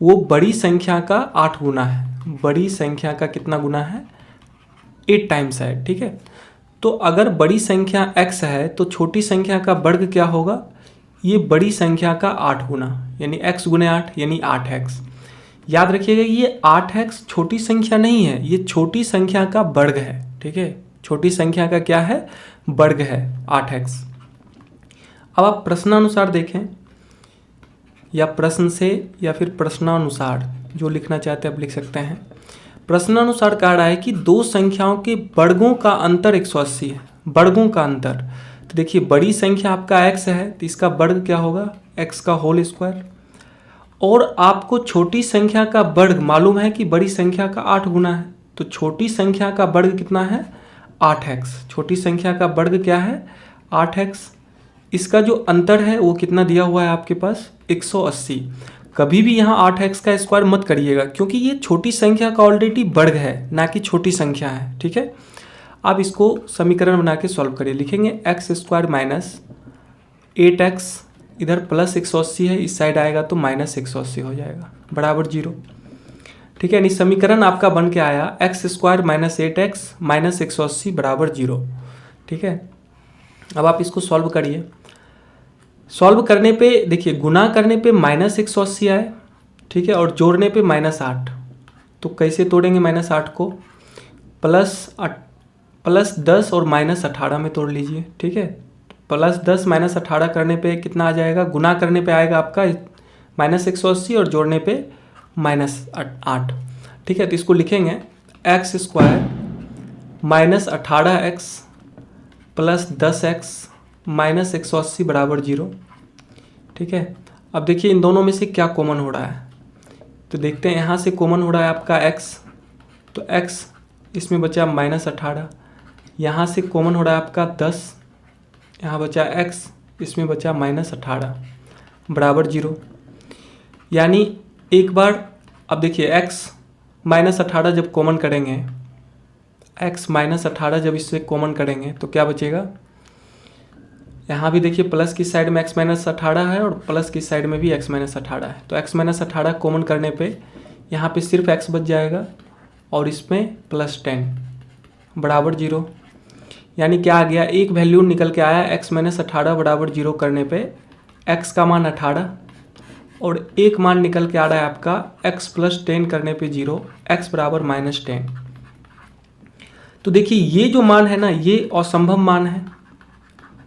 वो बड़ी संख्या का 8 गुना है। बड़ी संख्या का कितना गुना है? 8 टाइम्स है। ठीक है, तो अगर बड़ी संख्या x है तो छोटी संख्या का वर्ग क्या होगा? ये बड़ी संख्या का 8 गुना, यानी x गुने 8 यानी 8x। याद रखिएगा ये 8x छोटी संख्या नहीं है, ये छोटी संख्या का वर्ग है। ठीक है, छोटी संख्या का क्या है? वर्ग है 8x। अब आप प्रश्नानुसार देखें, या प्रश्न से या फिर प्रश्नानुसार, जो लिखना चाहते हैं आप लिख सकते हैं। प्रश्नानुसार कह रहा है कि दो संख्याओं के वर्गों का अंतर 180 है। वर्गों का अंतर, तो देखिए बड़ी संख्या आपका x है तो इसका वर्ग क्या होगा? x का होल स्क्वायर। और आपको छोटी संख्या का वर्ग मालूम है कि बड़ी संख्या का 8 गुना है, तो छोटी संख्या का वर्ग कितना है? 8x। छोटी संख्या का वर्ग क्या है? 8x। इसका जो अंतर है वो कितना दिया हुआ है आपके पास? 180। कभी भी यहाँ 8x का स्क्वायर मत करिएगा, क्योंकि ये छोटी संख्या का ऑलरेडी वर्ग है, ना कि छोटी संख्या है। ठीक है, आप इसको समीकरण बना के सॉल्व करिए। लिखेंगे x स्क्वायर माइनस 8x, इधर प्लस 180 है, इस साइड आएगा तो माइनस 180 हो जाएगा, बराबर 0। ठीक है, यानी समीकरण आपका बन के आया x square minus 8x minus 180 बराबर 0। ठीक है, अब आप इसको सॉल्व करिए। सॉल्व करने पे देखिए, गुना करने पे माइनस 180 आए, ठीक है, और जोड़ने पे -8। तो कैसे तोड़ेंगे -8 को? प्लस 10 और -18 में तोड़ लीजिए। ठीक है, +10 -18 करने पे कितना आ जाएगा? गुना करने पे आएगा आपका -180 और जोड़ने पे -8। ठीक है, तो इसको लिखेंगे x square minus 18x plus 10x minus 180 बराबर 0। ठीक है, अब देखिए इन दोनों में से क्या कॉमन हो रहा है, तो देखते हैं। यहाँ से कॉमन हो रहा है आपका x, तो x इसमें बचा -18। यहाँ से कॉमन हो रहा है आपका 10, यहाँ बचा x, इसमें बचा -18 बराबर 0। यानी एक बार अब देखिए x -18 जब कॉमन करेंगे, x -18 जब इससे कॉमन करेंगे तो क्या बचेगा? यहाँ भी देखिए प्लस की साइड में x -18 है और प्लस की साइड में भी x -18 है, तो x -18 कॉमन करने पे यहाँ पे सिर्फ x बच जाएगा और इसमें +10 बराबर 0। यानी क्या आ गया? एक वैल्यू निकल के आया x -18 बराबर 0 करने पे x का मान 18 और एक मान निकल के आ रहा है आपका x + 10 करने पे 0, x बराबर -10। तो देखिए ये जो मान है ना ये असंभव मान है,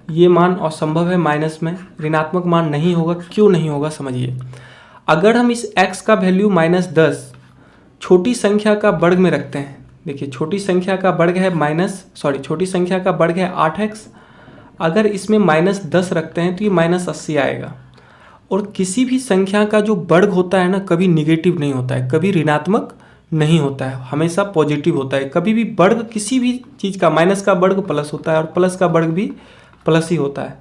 ये मान असंभव है, माइनस में ऋणात्मक मान नहीं होगा। क्यों नहीं होगा समझिए। अगर हम इस x का वैल्यू -10 छोटी संख्या का वर्ग में रखते हैं, देखिए छोटी संख्या का वर्ग है छोटी संख्या का वर्ग है 8x, अगर इसमें -10 रखते हैं तो ये -80 आएगा। और किसी भी संख्या का जो वर्ग होता है ना कभी निगेटिव नहीं होता है, कभी ऋणात्मक नहीं होता है, हमेशा पॉजिटिव होता है। कभी भी वर्ग किसी भी चीज़ का, माइनस का वर्ग प्लस होता है और प्लस का वर्ग भी प्लस ही होता है।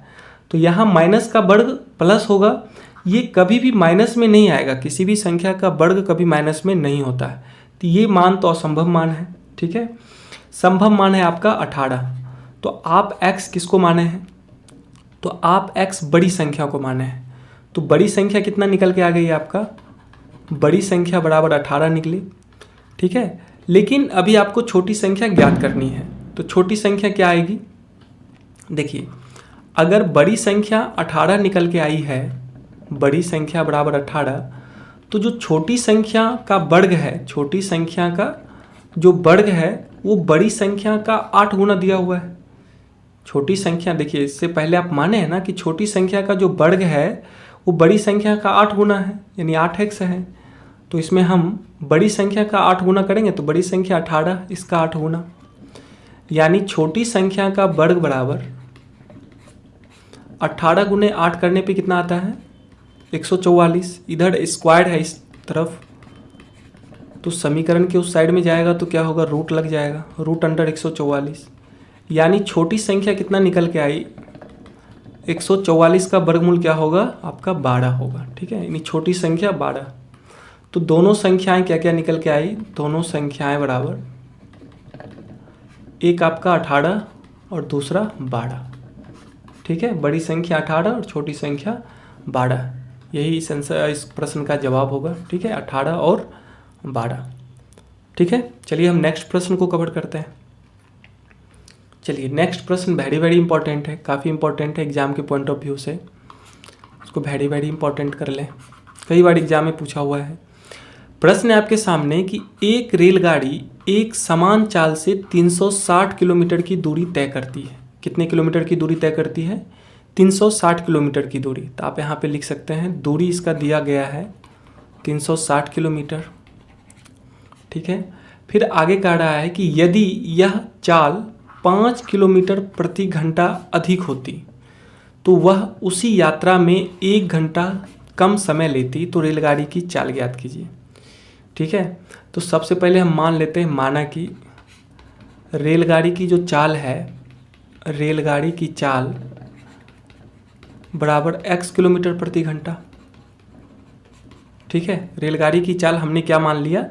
तो यहाँ माइनस का वर्ग प्लस होगा ये कभी भी माइनस में नहीं आएगा, किसी भी संख्या का वर्ग कभी माइनस में नहीं होता है। तो ये मान तो असंभव मान है, ठीक है। संभव मान है आपका 18। तो आप x किसको माने हैं, तो आप x बड़ी संख्या को माने हैं। तो बड़ी संख्या कितना निकल के आ गई आपका, बड़ी संख्या बराबर 18 निकली, ठीक है। लेकिन अभी आपको छोटी संख्या ज्ञात करनी है। तो छोटी संख्या क्या आएगी, देखिए अगर बड़ी संख्या 18 निकल के आई है, बड़ी संख्या बराबर 18, तो जो छोटी संख्या का वर्ग है, छोटी संख्या का जो वर्ग है वो बड़ी संख्या का 8 गुना दिया हुआ है। छोटी संख्या, देखिए इससे पहले आप माने हैं ना कि छोटी संख्या का जो वर्ग है वो बड़ी संख्या का 8 गुना है, यानी 8x है। तो इसमें हम बड़ी संख्या का 8 गुना करेंगे तो बड़ी संख्या 18, इसका 8 गुना, यानी छोटी संख्या का वर्ग बराबर 18 गुने 8 करने पे कितना आता है, 144। इधर स्क्वायर है इस तरफ, तो समीकरण के उस साइड में जाएगा तो क्या होगा, रूट लग जाएगा, रूट अंडर 144। यानी छोटी संख्या कितना निकल के आई, 144 का वर्गमूल क्या होगा आपका 12 होगा, ठीक है। यानी छोटी संख्या 12। तो दोनों संख्याएं क्या क्या निकल के आई, दोनों संख्याएं बराबर, एक आपका 18 और दूसरा 12, ठीक है। बड़ी संख्या 18 और छोटी संख्या 12, यही इस प्रश्न का जवाब होगा, ठीक है, 18 और 12, ठीक है। चलिए हम नेक्स्ट प्रश्न को कवर करते हैं। चलिए नेक्स्ट प्रश्न वेरी इंपॉर्टेंट है, काफ़ी इंपॉर्टेंट है एग्जाम के पॉइंट ऑफ व्यू से, उसको वेरी इंपॉर्टेंट कर लें, कई बार एग्जाम में पूछा हुआ है। प्रश्न है आपके सामने कि एक रेलगाड़ी एक समान चाल से 360 किलोमीटर की दूरी तय करती है। कितने किलोमीटर की दूरी तय करती है, 360 किलोमीटर की दूरी। तो आप यहाँ पे लिख सकते हैं दूरी इसका दिया गया है 360 किलोमीटर, ठीक है। फिर आगे कह रहा है कि यदि यह चाल 5 किलोमीटर प्रति घंटा अधिक होती तो वह उसी यात्रा में 1 घंटा कम समय लेती, तो रेलगाड़ी की चाल ज्ञात कीजिए, ठीक है। तो सबसे पहले हम मान लेते हैं, माना कि रेलगाड़ी की जो चाल है, रेलगाड़ी की चाल बराबर x किलोमीटर प्रति घंटा, ठीक है। रेलगाड़ी की चाल हमने क्या मान लिया,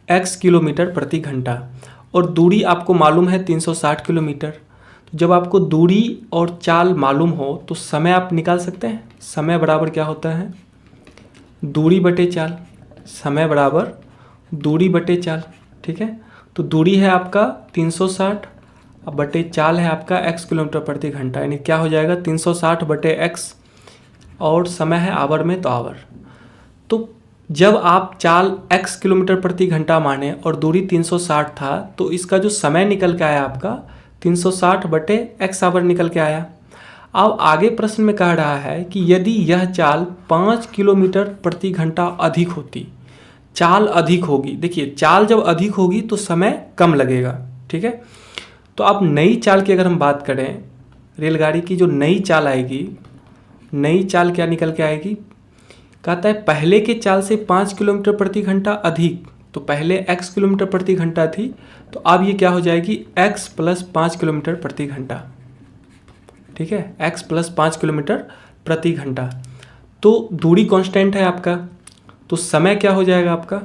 x किलोमीटर प्रति घंटा, और दूरी आपको मालूम है 360 किलोमीटर। तो जब आपको दूरी और चाल मालूम हो तो समय आप निकाल सकते हैं। समय बराबर क्या होता है, दूरी बटे चाल, समय बराबर दूरी बटे चाल, ठीक है। तो दूरी है आपका 360 अब बटे चाल है आपका x किलोमीटर प्रति घंटा, यानी क्या हो जाएगा 360 बटे x, और समय है आवर में तो आवर। तो जब आप चाल x किलोमीटर प्रति घंटा माने और दूरी 360 था, तो इसका जो समय निकल के आया आपका 360 बटे x आवर निकल के आया। अब आगे प्रश्न में कह रहा है कि यदि यह चाल 5 किलोमीटर प्रति घंटा अधिक होती, चाल अधिक होगी, देखिए चाल जब अधिक होगी तो समय कम लगेगा, ठीक है। तो अब नई चाल की अगर हम बात करें, रेलगाड़ी की जो नई चाल आएगी, नई चाल क्या निकल के आएगी, कहता है पहले के चाल से 5 किलोमीटर प्रति घंटा अधिक, तो पहले x किलोमीटर प्रति घंटा थी, तो अब ये क्या हो जाएगी x प्लस 5 किलोमीटर प्रति घंटा, ठीक है, x प्लस 5 किलोमीटर प्रति घंटा। तो दूरी कांस्टेंट है आपका, तो समय क्या हो जाएगा आपका,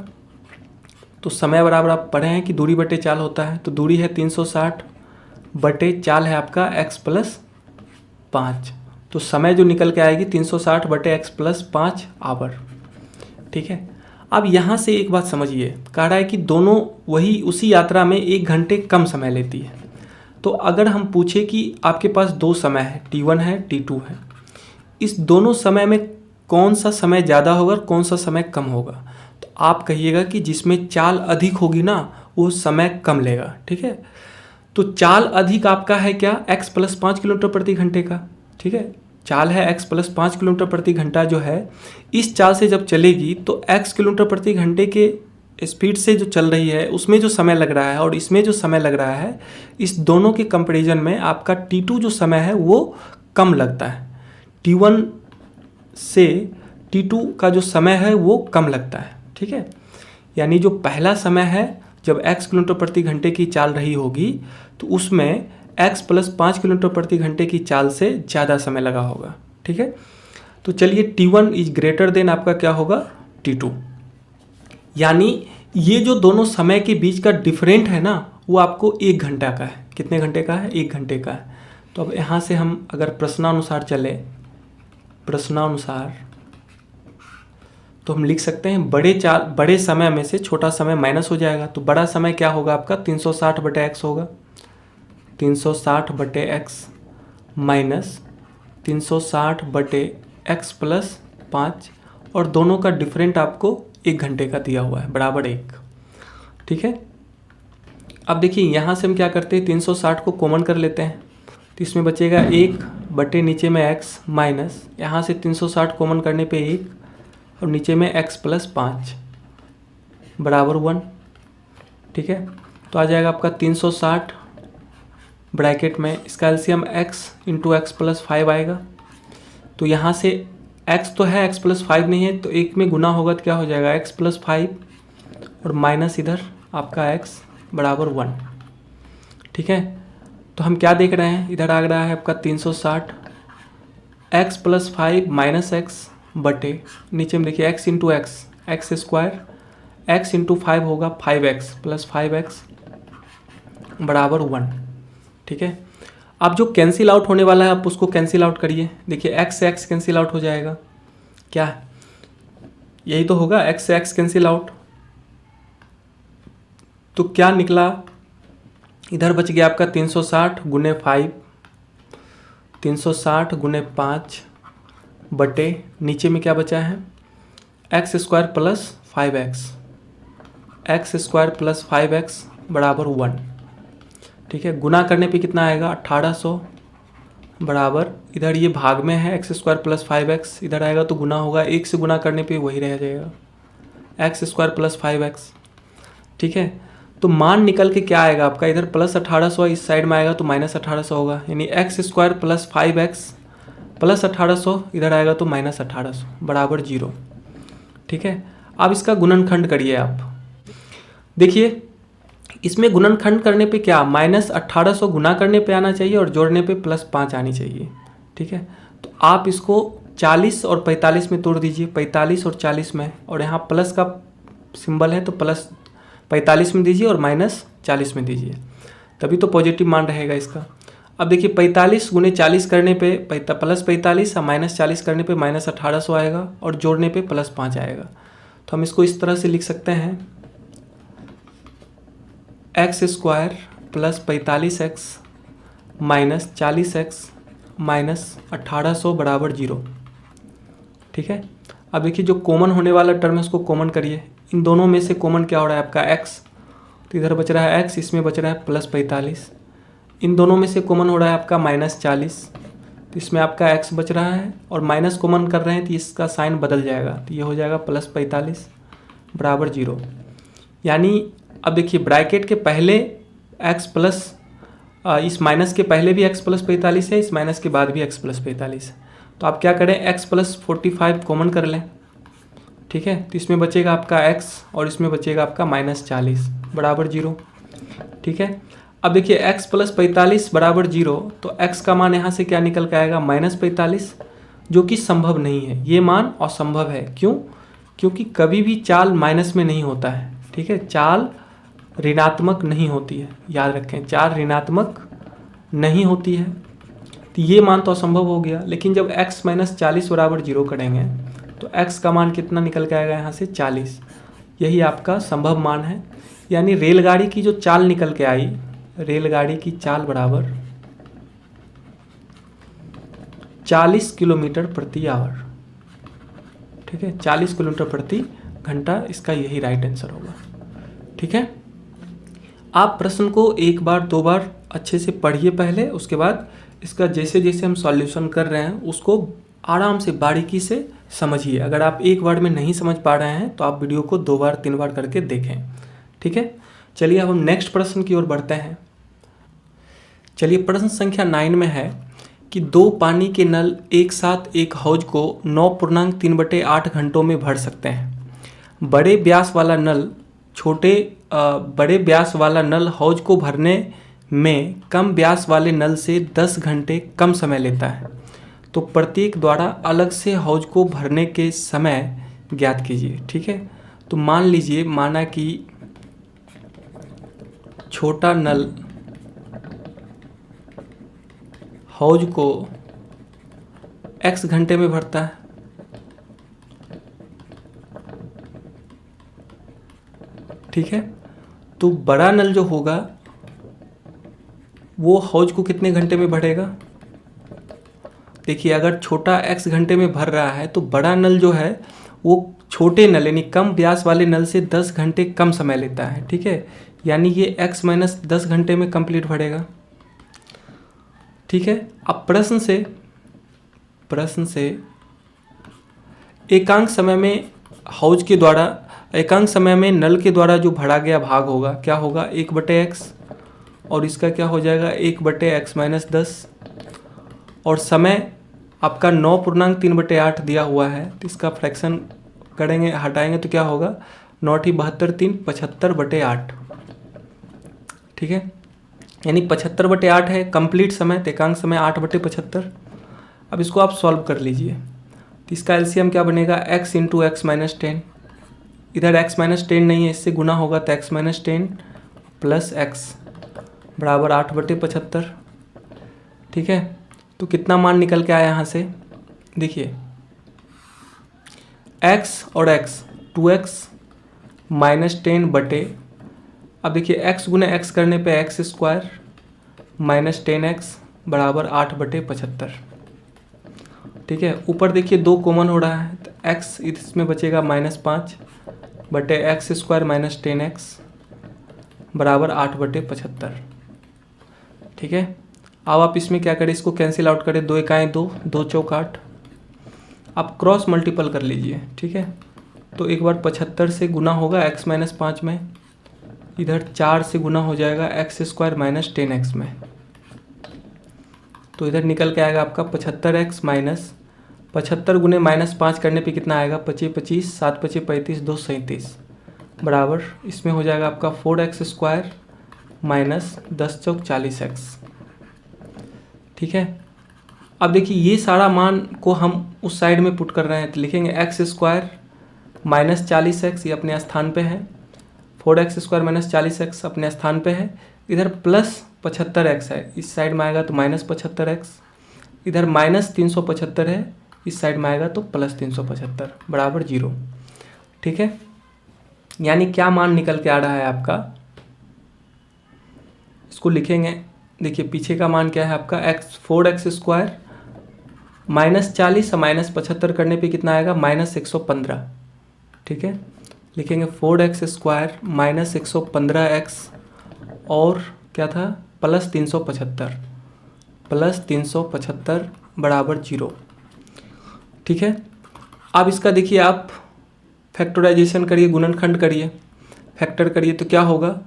तो समय बराबर आप पढ़े हैं कि दूरी बटे चाल होता है, तो दूरी है 360 बटे चाल है आपका x प्लस 5, तो समय जो निकल के आएगी 360 बटे x प्लस 5 आवर, ठीक है। अब यहाँ से एक बात समझिए, कह रहा है कि दोनों वही उसी यात्रा में 1 घंटे कम समय लेती है। तो अगर हम पूछे कि आपके पास 2 समय है, t1 है t2 है, इस दोनों समय में कौन सा समय ज़्यादा होगा और कौन सा समय कम होगा, तो आप कहिएगा कि जिसमें चाल अधिक होगी ना वो समय कम लेगा, ठीक है। तो चाल अधिक आपका है क्या, x प्लस 5 किलोमीटर प्रति घंटे का, ठीक है। चाल है x प्लस 5 किलोमीटर प्रति घंटा जो है, इस चाल से जब चलेगी तो x किलोमीटर प्रति घंटे के स्पीड से जो चल रही है उसमें जो समय लग रहा है और इसमें जो समय लग रहा है, इस दोनों के कंपैरिजन में आपका t2 जो समय है वो कम लगता है, t1 से t2 का जो समय है वो कम लगता है, ठीक है। यानी जो पहला समय है जब x किलोमीटर प्रति घंटे की चाल रही होगी तो उसमें x प्लस 5 किलोमीटर प्रति घंटे की चाल से ज़्यादा समय लगा होगा, ठीक है। तो चलिए T1 इज ग्रेटर देन आपका क्या होगा T2, यानी ये जो दोनों समय के बीच का डिफरेंट है ना वो आपको 1 घंटा का है। कितने घंटे का है? 1 घंटे का है। तो अब यहाँ से हम अगर प्रश्नानुसार चले, प्रश्नानुसार, तो हम लिख सकते हैं बड़े समय में से छोटा समय माइनस हो जाएगा। तो बड़ा समय क्या होगा आपका 360/x होगा, 360/x माइनस 360/x प्लस 5, और दोनों का डिफरेंट आपको 1 घंटे का दिया हुआ है बराबर 1। ठीक है, अब देखिए यहाँ से हम क्या करते हैं 360 को कॉमन कर लेते हैं, तो इसमें बचेगा 1 बटे नीचे में x माइनस यहाँ से 360 कॉमन करने पे 1 और नीचे में x प्लस 5 बराबर 1। ठीक है, तो आ जाएगा आपका 360 ब्रैकेट में इसका LCM x into x plus 5 आएगा। तो यहाँ से x तो है, x प्लस 5 नहीं है, तो 1 में गुना होगा तो क्या हो जाएगा x प्लस 5 और माइनस इधर आपका x बराबर 1। ठीक है, तो हम क्या देख रहे हैं, इधर आ रहा है आपका 360 x प्लस 5 माइनस एक्स बटे नीचे में देखिए x into x square, x into 5 होगा 5x प्लस 5x बराबर 1। ठीक है, अब जो कैंसिल आउट होने वाला है आप उसको कैंसिल आउट करिए। देखिए x से x कैंसिल आउट हो जाएगा, क्या यही तो होगा, x से x कैंसिल आउट, तो क्या निकला, इधर बच गया आपका 360 गुने 5, 360 गुने 5 बटे नीचे में क्या बचा है X square plus 5x, x square plus 5x बराबर 1। ठीक है, गुना करने पे कितना आएगा 1800 बराबर, इधर ये भाग में है एक्स स्क्वायर प्लस 5x, इधर आएगा तो गुना होगा, 1 से गुना करने पे वही रह जाएगा एक्स स्क्वायर प्लस 5x। ठीक है, तो मान निकल के क्या आएगा आपका, इधर प्लस 1800 इस साइड में आएगा तो माइनस 1800 होगा, यानी x square plus 5x plus 1800 इधर आएगा तो माइनस 1800 बराबर 0। ठीक है, अब इसका गुणनखंड करिए आप, देखिए इसमें गुणनखंड करने पे क्या माइनस 1800 गुना करने पे आना चाहिए और जोड़ने पे प्लस 5 आनी चाहिए। ठीक है, तो आप इसको 40 और 45 में तोड़ दीजिए, 45 और 40 में, और यहाँ प्लस का सिंबल है तो प्लस 45 में दीजिए और माइनस 40 में दीजिए, तभी तो पॉजिटिव मान रहेगा इसका। अब देखिए 45 गुने 40 करने पे प्लस 45 और माइनस 40 करने पे माइनस 1800 आएगा और जोड़ने पे प्लस 5 आएगा। तो हम इसको इस तरह से लिख सकते हैं x square plus 45x minus 40x minus 1800 बराबर 0। ठीक है, अब देखिए जो कॉमन होने वाला टर्म है उसको कॉमन करिए, इन दोनों में से कॉमन क्या हो रहा है आपका x, तो इधर बच रहा है x, इसमें बच रहा है प्लस 45, इन दोनों में से कॉमन हो रहा है आपका माइनस 40, तो इसमें आपका x बच रहा है, और माइनस कॉमन कर रहे हैं तो इसका साइन बदल जाएगा, तो ये हो जाएगा प्लस 45 बराबर 0। यानी अब देखिए ब्रैकेट के पहले x प्लस इस माइनस के पहले भी x प्लस 45 है, इस माइनस के बाद भी x प्लस 45 है, तो आप क्या करें x प्लस 45 कॉमन कर लें। ठीक है, तो इसमें बचेगा आपका x और इसमें बचेगा आपका माइनस 40 बराबर 0। ठीक है, अब देखिए x प्लस 45 बराबर 0, तो x का मान यहाँ से क्या निकल के आएगा माइनस 45, जो कि संभव नहीं है, ये मान असंभव है। क्यों? क्योंकि कभी भी चाल माइनस में नहीं होता है। ठीक है, चाल ऋणात्मक नहीं होती है, याद रखें, चाल ऋणात्मक नहीं होती है, तो ये मान तो असंभव हो गया। लेकिन जब x माइनस 40 बराबर 0 करेंगे तो x का मान कितना निकल के आएगा यहाँ से 40, यही आपका संभव मान है। यानी रेलगाड़ी की जो चाल निकल के आई, रेलगाड़ी की चाल बराबर 40 किलोमीटर प्रति आवर। ठीक है, 40 किलोमीटर प्रति घंटा, इसका यही राइट आंसर होगा। ठीक है, आप प्रश्न को एक बार दो बार अच्छे से पढ़िए पहले, उसके बाद इसका जैसे जैसे हम सॉल्यूशन कर रहे हैं उसको आराम से बारीकी से समझिए। अगर आप एक बार में नहीं समझ पा रहे हैं तो आप वीडियो को 2 बार 3 बार करके देखें। ठीक है, चलिए अब हम नेक्स्ट प्रश्न की ओर बढ़ते हैं। चलिए प्रश्न संख्या 9 में है कि 2 पानी के नल एक साथ एक हौज को 9.3/8 घंटों में भर सकते हैं। बड़े व्यास वाला नल हौज को भरने में कम व्यास वाले नल से 10 घंटे कम समय लेता है। तो प्रत्येक द्वारा अलग से हौज को भरने के समय ज्ञात कीजिए। ठीक है, तो मान लीजिए, माना कि छोटा नल हौज को x घंटे में भरता है, ठीक है, तो बड़ा नल जो होगा वो हौज को कितने घंटे में भरेगा। देखिए, अगर छोटा x घंटे में भर रहा है तो बड़ा नल जो है वो छोटे नल यानी कम व्यास वाले नल से 10 घंटे कम समय लेता है। ठीक है, यानी ये x माइनस 10 घंटे में कंप्लीट भरेगा। ठीक है, अब प्रश्न से एकांक समय में नल के द्वारा जो भरा गया भाग होगा क्या होगा, 1/x, और इसका क्या हो जाएगा 1/x माइनस 10, और समय आपका 9.3/8 दिया हुआ है, तो इसका फ्रैक्शन करेंगे, हटाएंगे तो क्या होगा 9 × 72 3 75/8। ठीक है, यानी 75/8 है कंप्लीट समय, तो एकांक समय 8/75। अब इसको आप सॉल्व कर लीजिए, तो इसका एलसीएम क्या बनेगा, x × x माइनस 10, इधर x माइनस 10 नहीं है, इससे गुना होगा तो x माइनस 10 प्लस x बराबर 8/75। ठीक है, तो कितना मान निकल के आया यहाँ से, देखिए x और x 2x माइनस 10 बटे, अब देखिए x गुने x करने पे x² माइनस 10x बराबर 8/75। ठीक है, ऊपर देखिए 2 कॉमन हो रहा है, तो x इसमें बचेगा -5 बटे x² माइनस 10x बराबर 8/75। ठीक है, अब आप इसमें क्या करें, इसको कैंसिल आउट करें, 2 एकाएँ 2, 2 चौक 8, आप क्रॉस मल्टीपल कर लीजिए। ठीक है, तो एक बार 75 से गुना होगा x माइनस 5 में, इधर 4 से गुना हो जाएगा x² माइनस 10x में, तो इधर निकल के आएगा आपका 75x माइनस 75 गुने -5 करने पे कितना आएगा, 25 25 7 25 35 2 37 बराबर, इसमें हो जाएगा आपका 4x² माइनस 10 चौक 40x। ठीक है, अब देखिए ये सारा मान को हम उस साइड में पुट कर रहे हैं, तो लिखेंगे x² माइनस 40x, ये अपने स्थान पे है, 4x² माइनस 40x अपने स्थान पे है, इधर प्लस 75x है, इस साइड में आएगा तो माइनस 75x, इधर माइनस 375 है, इस साइड में आएगा तो प्लस 375 बराबर 0। ठीक है, यानी क्या मान निकल के आ रहा है आपका, इसको लिखेंगे, देखिए पीछे का मान क्या है आपका, 4x² माइनस 40 और माइनस 75 करने पे कितना आएगा, -115। ठीक है, लिखेंगे 4x² माइनस 115x और क्या था प्लस 375 बराबर 0। ठीक है, अब इसका देखिए आप फैक्टराइजेशन करिए, गुणनखंड करिए, फैक्टर करिए, तो क्या होगा,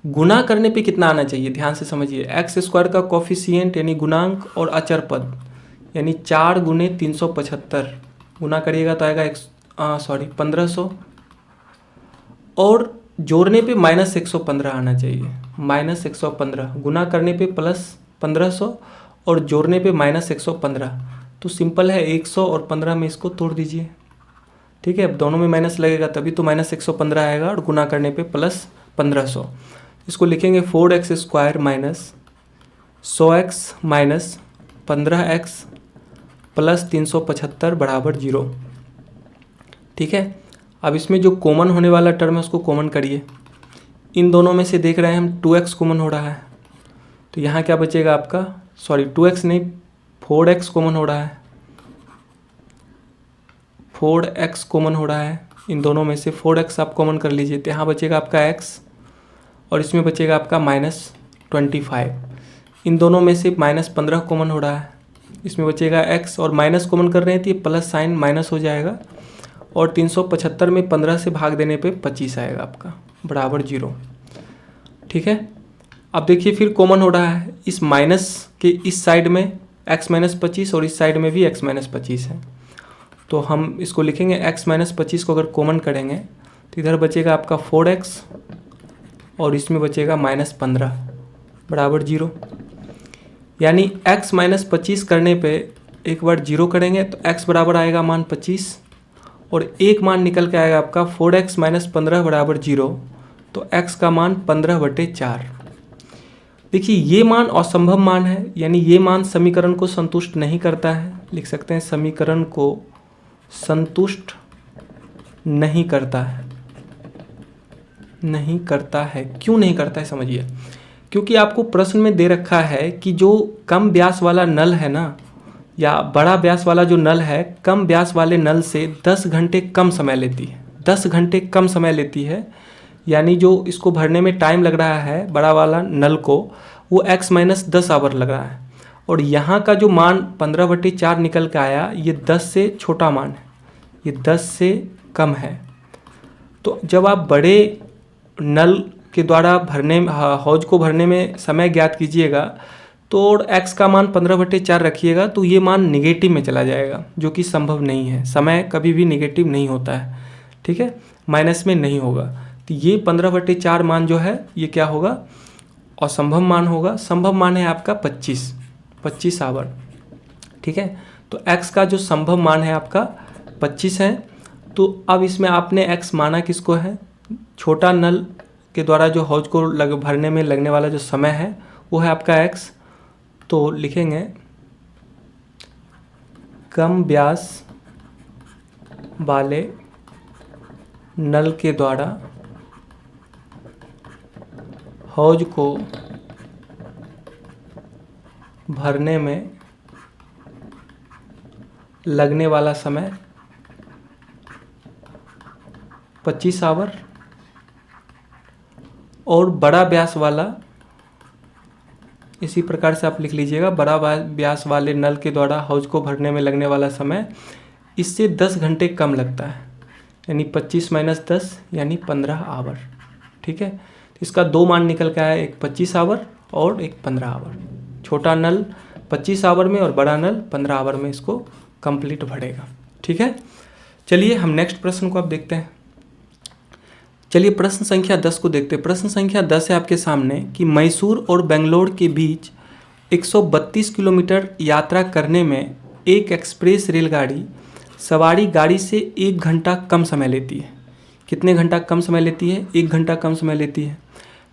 गुना करने पे कितना आना चाहिए, ध्यान से समझिए, x² का कोफिशिएंट यानी गुणांक और अचर पद यानी 4 गुने 375 गुना करिएगा तो आएगा 1500, और जोड़ने पे -115 आना चाहिए, -115 गुना करने पे प्लस 1500 और जोड़ने पे -115, तो सिंपल है 100 और 15 में इसको तोड़ दीजिए। ठीक है, अब दोनों में माइनस लगेगा तभी तो -115 आएगा, और गुना करने पे प्लस 1500, इसको लिखेंगे 4x² minus 100x minus 15x plus 375 बराबर 0। ठीक है, अब इसमें जो कॉमन होने वाला टर्म है उसको कॉमन करिए, इन दोनों में से देख रहे हैं हम 2x कॉमन हो रहा है, तो यहाँ क्या बचेगा आपका, 2x नहीं 4x कॉमन हो रहा है, 4x कॉमन हो रहा है, इन दोनों में से 4x आप कॉमन कर लीजिए, तो यहाँ बचेगा आपका x और इसमें बचेगा आपका -25, इन दोनों में से -15 कॉमन हो रहा है, इसमें बचेगा x और माइनस कॉमन कर रहे हैं तो ये प्लस साइन माइनस हो जाएगा, और 375 में 15 से भाग देने पे 25 आएगा आपका बराबर 0। ठीक है, अब देखिए फिर कॉमन हो रहा है, इस माइनस के इस साइड में x माइनस 25 और इस साइड में भी x माइनस 25 है, तो हम इसको लिखेंगे x माइनस 25 को अगर कॉमन करेंगे तो इधर बचेगा आपका 4x और इसमें बचेगा -15 बराबर 0, यानी x माइनस 25 करने पे एक बार जीरो करेंगे तो x बराबर आएगा मान 25 और एक मान निकल के आएगा आपका 4x माइनस 15 बराबर 0, तो x का मान 15/4। देखिए ये मान असंभव मान है, यानी ये मान समीकरण को संतुष्ट नहीं करता है। लिख सकते हैं समीकरण को संतुष्ट नहीं करता है। नहीं करता है, क्यों नहीं करता है समझिए। क्योंकि आपको प्रश्न में दे रखा है कि जो कम व्यास वाला नल है ना, या बड़ा व्यास वाला जो नल है, कम व्यास वाले नल से 10 घंटे कम समय लेती है। 10 घंटे कम समय लेती है, यानी जो इसको भरने में टाइम लग रहा है बड़ा वाला नल को, वो x माइनस 10 आवर लग रहा है। और यहाँ का जो मान 15/4 निकल के आया, ये 10 से छोटा मान है, ये 10 से कम है। तो जब आप बड़े नल के द्वारा भरने हौज को भरने में समय ज्ञात कीजिएगा तो x का मान 15/4 रखिएगा, तो ये मान निगेटिव में चला जाएगा, जो कि संभव नहीं है। समय कभी भी निगेटिव नहीं होता है, ठीक है, माइनस में नहीं होगा। तो ये 15/4 मान जो है ये क्या होगा, असंभव मान होगा। संभव मान है आपका 25 आवर, ठीक है। तो x का जो संभव मान है आपका 25 है। तो अब इसमें आपने x माना किसको है, छोटा नल के द्वारा जो हौज को भरने में लगने वाला जो समय है वो है आपका x। तो लिखेंगे कम व्यास वाले नल के द्वारा हौज को भरने में लगने वाला समय 25 आवर, और बड़ा व्यास वाला, इसी प्रकार से आप लिख लीजिएगा, बड़ा व्यास वाले नल के द्वारा हौज को भरने में लगने वाला समय इससे 10 घंटे कम लगता है, यानी 25 माइनस 10 यानी 15 आवर, ठीक है। तो इसका दो मान निकल के आया, एक 25 आवर और एक 15 आवर। छोटा नल 25 आवर में और बड़ा नल 15 आवर में इसको कंप्लीट भरेगा, ठीक है। चलिए हम नेक्स्ट प्रश्न को अब देखते हैं। चलिए प्रश्न संख्या 10 को देखते हैं। प्रश्न संख्या 10 है आपके सामने कि मैसूर और बेंगलोर के बीच 132 किलोमीटर यात्रा करने में एक एक्सप्रेस रेलगाड़ी सवारी गाड़ी से 1 घंटा कम समय लेती है। कितने घंटा कम समय लेती है, 1 घंटा कम समय लेती है।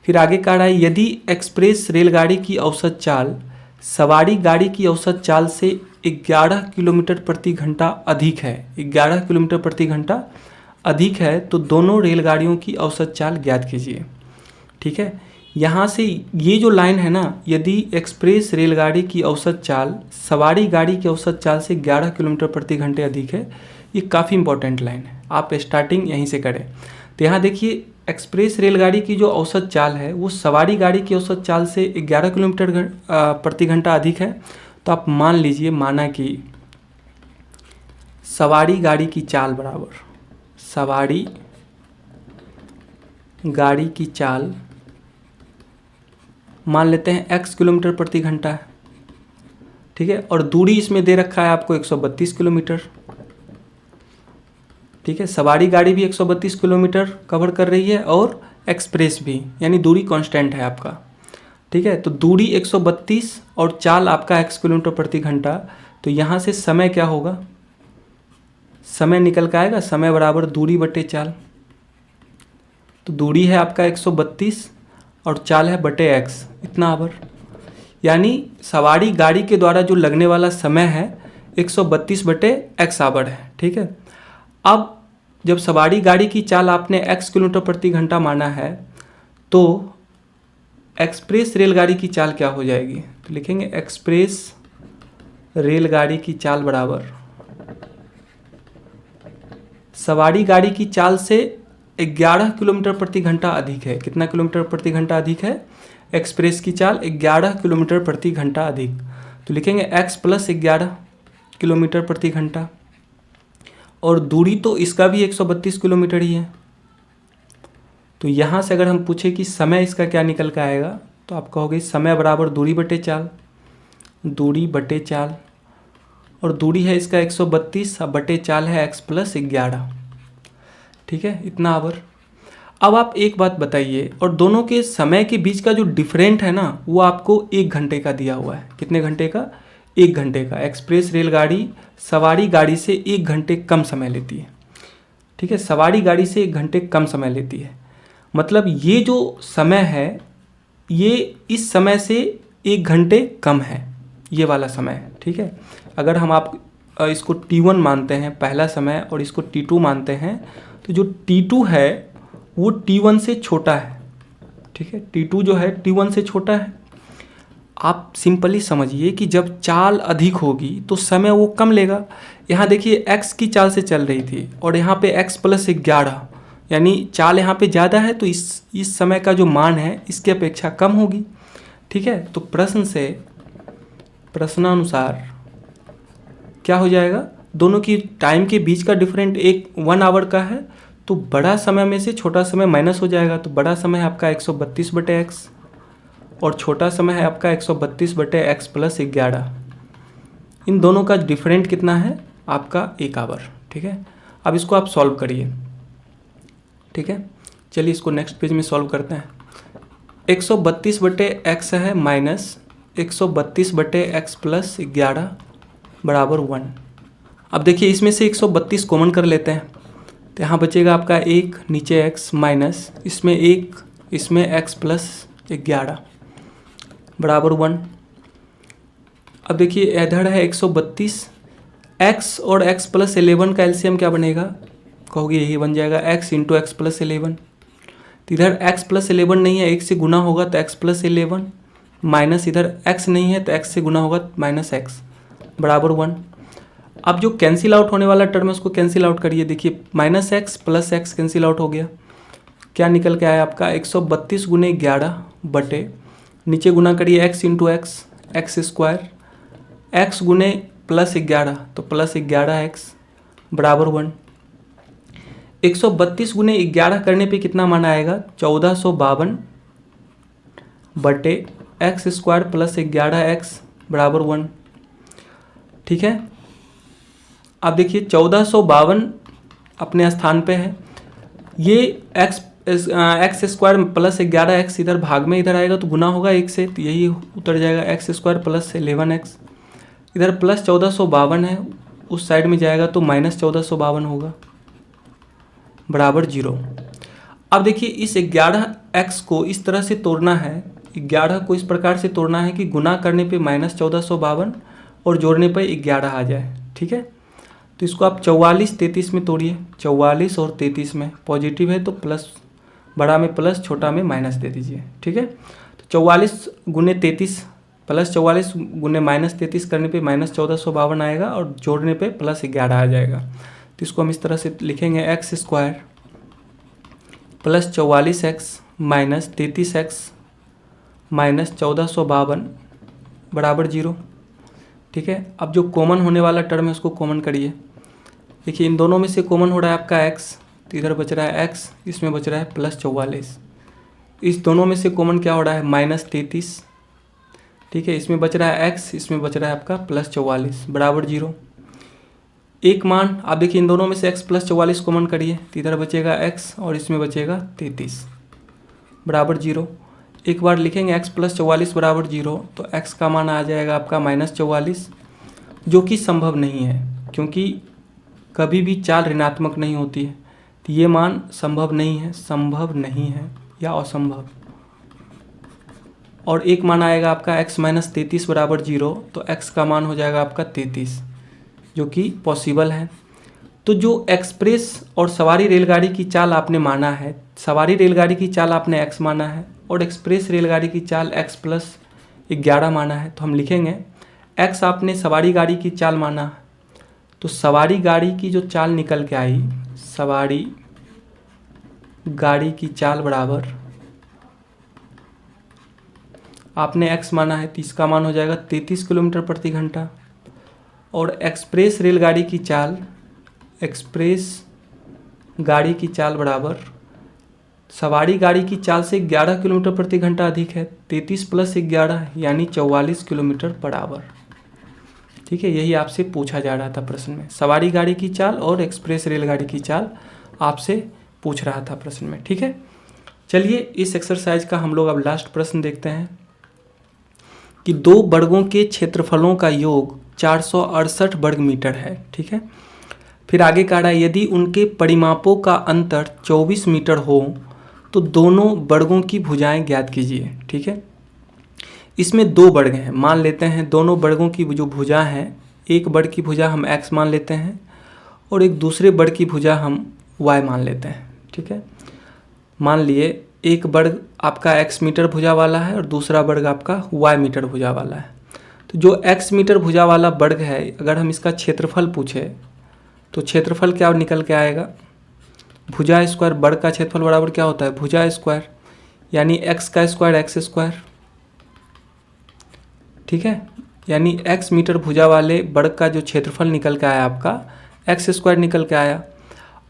फिर आगे कह रहा है यदि एक्सप्रेस रेलगाड़ी की औसत चाल सवारी गाड़ी की औसत चाल से 11 किलोमीटर प्रति घंटा अधिक है, 11 किलोमीटर प्रति घंटा अधिक है, तो दोनों रेलगाड़ियों की औसत चाल ज्ञात कीजिए, ठीक है। यहाँ से ये जो लाइन है ना, यदि एक्सप्रेस रेलगाड़ी की औसत चाल सवारी गाड़ी की औसत चाल से 11 किलोमीटर प्रति घंटे अधिक है, ये काफ़ी इंपॉर्टेंट लाइन है, आप स्टार्टिंग यहीं से करें। तो यहाँ देखिए एक्सप्रेस रेलगाड़ी की जो औसत चाल है वो सवारी गाड़ी की औसत चाल से 11 किलोमीटर प्रति घंटा अधिक है। तो आप मान लीजिए, माना कि सवारी गाड़ी की चाल बराबर सवारी गाड़ी की चाल मान लेते हैं x किलोमीटर प्रति घंटा है, ठीक है। और दूरी इसमें दे रखा है आपको 132 किलोमीटर, ठीक है। सवारी गाड़ी भी 132 किलोमीटर कवर कर रही है और एक्सप्रेस भी, यानी दूरी कांस्टेंट है आपका, ठीक है। तो दूरी 132 और चाल आपका x किलोमीटर प्रति घंटा। तो यहाँ से समय क्या होगा, समय निकल के आएगा, समय बराबर दूरी बटे चाल। तो दूरी है आपका 132 और चाल है बटे x, इतना आवर। यानी सवारी गाड़ी के द्वारा जो लगने वाला समय है 132 बटे x आवर है, ठीक है। अब जब सवारी गाड़ी की चाल आपने x किलोमीटर प्रति घंटा माना है, तो एक्सप्रेस रेलगाड़ी की चाल क्या हो जाएगी, तो लिखेंगे एक्सप्रेस रेलगाड़ी की चाल बराबर सवारी गाड़ी की चाल से 11 किलोमीटर प्रति घंटा अधिक है। कितना किलोमीटर प्रति घंटा अधिक है, एक्सप्रेस की चाल 11 किलोमीटर प्रति घंटा अधिक। तो लिखेंगे x प्लस 11 किलोमीटर प्रति घंटा, और दूरी तो इसका भी 132 किलोमीटर ही है। तो यहाँ से अगर हम पूछे कि समय इसका क्या निकल कर आएगा, तो आप कहोगे समय बराबर दूरी बटे चाल, दूरी बटे चाल, और दूरी है इसका 132 बटे चाल है x प्लस 11, ठीक है, इतना आवर। अब आप एक बात बताइए, और दोनों के समय के बीच का जो डिफरेंट है ना, वो आपको 1 घंटे का दिया हुआ है। कितने घंटे का, 1 घंटे का। एक्सप्रेस रेलगाड़ी सवारी गाड़ी से 1 घंटे कम समय लेती है। ठीक है, सवारी गाड़ी से 1 घंटे कम समय लेती है। मतलब ये जो समय है ये इस समय से 1 घंटे कम है, ये वाला समय है। ठीक है, अगर हम आप इसको T1 मानते हैं पहला समय और इसको T2 मानते हैं, तो जो T2 है वो T1 से छोटा है। ठीक है, T2 जो है T1 से छोटा है। आप सिंपली समझिए कि जब चाल अधिक होगी तो समय वो कम लेगा। यहाँ देखिए x की चाल से चल रही थी और यहाँ पे x + 11, यानी चाल यहाँ पे ज़्यादा है, तो इस समय का जो मान है इसकी अपेक्षा कम होगी। ठीक है, तो प्रश्नानुसार क्या हो जाएगा, दोनों की टाइम के बीच का डिफरेंट 1 आवर का है, तो बड़ा समय में से छोटा समय माइनस हो जाएगा। तो बड़ा समय है आपका 132/x और छोटा समय है आपका 132/x + 11। इन दोनों का डिफरेंट कितना है आपका 1 आवर। ठीक है, अब इसको आप सॉल्व करिए। ठीक है, चलिए इसको नेक्स्ट पेज में सॉल्व करते हैं। 132/x है माइनस 132/x + 11 बराबर 1। अब देखिए इसमें से 132 कॉमन कर लेते हैं, तो यहाँ बचेगा आपका 1, नीचे x माइनस इसमें 1, इसमें x + 11 बराबर 1। अब देखिए इधर है 132, x और x + 11 का एलसीएम क्या बनेगा, कहोगे यही बन जाएगा x × x + 11। तो इधर x + 11 नहीं है, 1 से गुना होगा तो x + 11 माइनस इधर x नहीं है तो x से गुना होगा -x बराबर 1। अब जो कैंसिल आउट होने वाला टर्म है उसको कैंसिल आउट करिए। देखिए -x + x कैंसिल आउट हो गया, क्या निकल के आया आपका 132 × 11 बटे, नीचे गुना करिए x × x, x², x गुने +11 तो +11x बराबर 1। 132 × 11 करने पे कितना मान आएगा, 1452 बटे x² + 11x बराबर 1। ठीक है, अब देखिए 1452 अपने स्थान पे है, ये x² + 11x इधर भाग में इधर आएगा तो गुना होगा 1 से, तो यही उतर जाएगा x² + 11x। इधर प्लस 1452 है, उस साइड में जाएगा तो -1452 होगा बराबर 0। अब देखिए इस 11x को इस तरह से तोड़ना है, 11 को इस प्रकार से तोड़ना है कि गुना करने पे -1452 और जोड़ने पे 11 आ जाए। ठीक है, तो इसको आप 44 33 में तोड़िए। 44 और 33 में पॉजिटिव है तो प्लस, बड़ा में प्लस छोटा में माइनस दे दीजिए। ठीक है, तो 44 × 33 + 44 × -33 करने पे -1452 आएगा और जोड़ने पे +11 आ जाएगा। तो इसको हम इस तरह से लिखेंगे x² + 44x - 33x - 1452 बराबर 0। ठीक है, अब जो कॉमन होने वाला टर्म है उसको कॉमन करिए। देखिए इन दोनों में से कॉमन हो रहा है आपका x, तो इधर बच रहा है x, इसमें बच रहा है +44। इस दोनों में से कॉमन क्या हो रहा है, -33। ठीक है, इसमें बच रहा है x, इसमें बच रहा है आपका +44 बराबर 0। एक मान आप देखिए इन दोनों में से x + 44 कॉमन करिए, तो इधर बचेगा x और इसमें बचेगा 33 बराबर 0। एक बार लिखेंगे x + 44 बराबर 0, तो x का मान आ जाएगा आपका -44, जो कि संभव नहीं है क्योंकि कभी भी चाल ऋणात्मक नहीं होती है, तो ये मान संभव नहीं है या असंभव। और एक मान आएगा आपका x - 33 बराबर 0, तो x का मान हो जाएगा आपका 33, जो कि पॉसिबल है। तो जो एक्सप्रेस और सवारी रेलगाड़ी की चाल आपने माना है, सवारी रेलगाड़ी की चाल आपने x माना है और एक्सप्रेस रेलगाड़ी की चाल x + 11 माना है, तो हम लिखेंगे x आपने सवारी गाड़ी की चाल माना है, तो सवारी गाड़ी की जो चाल निकल के आई, सवारी गाड़ी की चाल बराबर आपने x माना है, तो इसका मान हो जाएगा 33 किलोमीटर प्रति घंटा। और एक्सप्रेस रेलगाड़ी की चाल, एक्सप्रेस गाड़ी की चाल बराबर सवारी गाड़ी की चाल से 11 किलोमीटर प्रति घंटा अधिक है, 33 + 11 यानी 44 किलोमीटर पर आवर। ठीक है, यही आपसे पूछा जा रहा था प्रश्न में, सवारी गाड़ी की चाल और एक्सप्रेस रेलगाड़ी की चाल आपसे पूछ रहा था प्रश्न में। ठीक है, चलिए इस एक्सरसाइज का हम लोग अब लास्ट प्रश्न देखते हैं। कि दो वर्गों के क्षेत्रफलों का योग 468 वर्ग मीटर है। ठीक है, फिर आगे कह रहा है यदि उनके परिमापों का अंतर 24 मीटर हो तो दोनों वर्गों की भुजाएं ज्ञात कीजिए। ठीक है, इसमें दो वर्ग हैं, मान लेते हैं दोनों वर्गों की जो भुजा हैं, एक वर्ग की भुजा हम x मान लेते हैं और एक दूसरे वर्ग की भुजा हम y मान लेते हैं। ठीक है, मान लिए एक वर्ग आपका x मीटर भुजा वाला है और दूसरा वर्ग आपका y मीटर भुजा वाला है। तो जो x मीटर भुजा वाला वर्ग है, अगर हम इसका क्षेत्रफल पूछे तो क्षेत्रफल क्या निकल के आएगा, भुजा स्क्वायर, वर्ग का क्षेत्रफल बराबर क्या होता है, भुजा स्क्वायर, यानी x का स्क्वायर x स्क्वायर। ठीक है, यानी x मीटर भुजा वाले वर्ग का जो क्षेत्रफल निकल के आया आपका x स्क्वायर निकल के आया।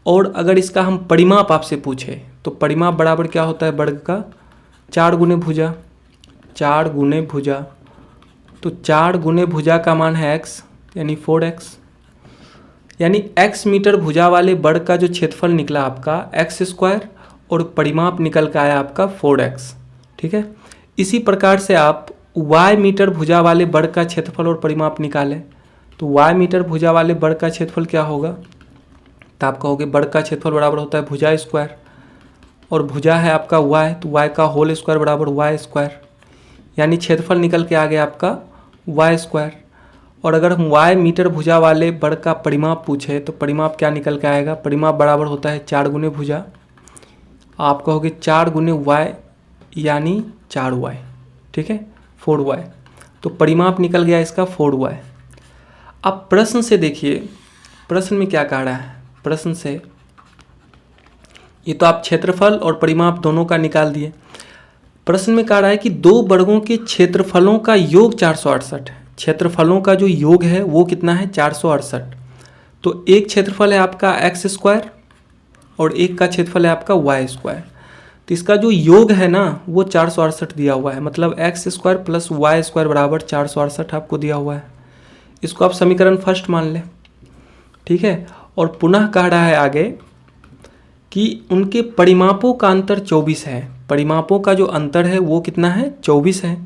और अगर इसका हम परिमाप आपसे पूछे तो परिमाप बराबर क्या होता है वर्ग का, 4 गुने भुजा, 4 गुने भुजा। तो 4 गुने भुजा का मान है x, यानी 4x, यानी x मीटर भुजा वाले वर्ग का जो क्षेत्रफल निकला आपका x स्क्वायर और परिमाप निकल के आया आपका 4x। ठीक है, इसी प्रकार से आप y मीटर भुजा वाले वर्ग का क्षेत्रफल और परिमाप निकालें तो y मीटर भुजा वाले वर्ग का क्षेत्रफल क्या होगा, तो आप कहोगे वर्ग का क्षेत्रफल बराबर होता है भुजा स्क्वायर और भुजा है आपका y, तो y का होल स्क्वायर बराबर y स्क्वायर, यानी क्षेत्रफल निकल के आ गया आपका y स्क्वायर। और अगर हम y मीटर भुजा वाले वर्ग का परिमाप पूछे तो परिमाप क्या निकल के आएगा, परिमाप बराबर होता है 4 गुने भुजा, आप कहोगे 4 गुने y यानी 4y। ठीक है, 4y, तो परिमाप निकल गया इसका 4y। अब प्रश्न से देखिए, प्रश्न में क्या कह रहा है, प्रश्न से ये तो आप क्षेत्रफल और परिमाप दोनों का निकाल दिए। प्रश्न में कह रहा है कि दो वर्गों के क्षेत्रफलों का योग 468 है, क्षेत्रफलों का जो योग है वो कितना है 468। तो एक क्षेत्रफल है आपका x स्क्वायर और एक का क्षेत्रफल है आपका y स्क्वायर, तो इसका जो योग है ना वो 468 दिया हुआ है, मतलब x square plus y square बराबर 468 आपको दिया हुआ है। इसको आप समीकरण फर्स्ट मान लें। ठीक है, और पुनः कह रहा है आगे कि उनके परिमापों का अंतर 24 है, परिमापों का जो अंतर है वो कितना है 24 है।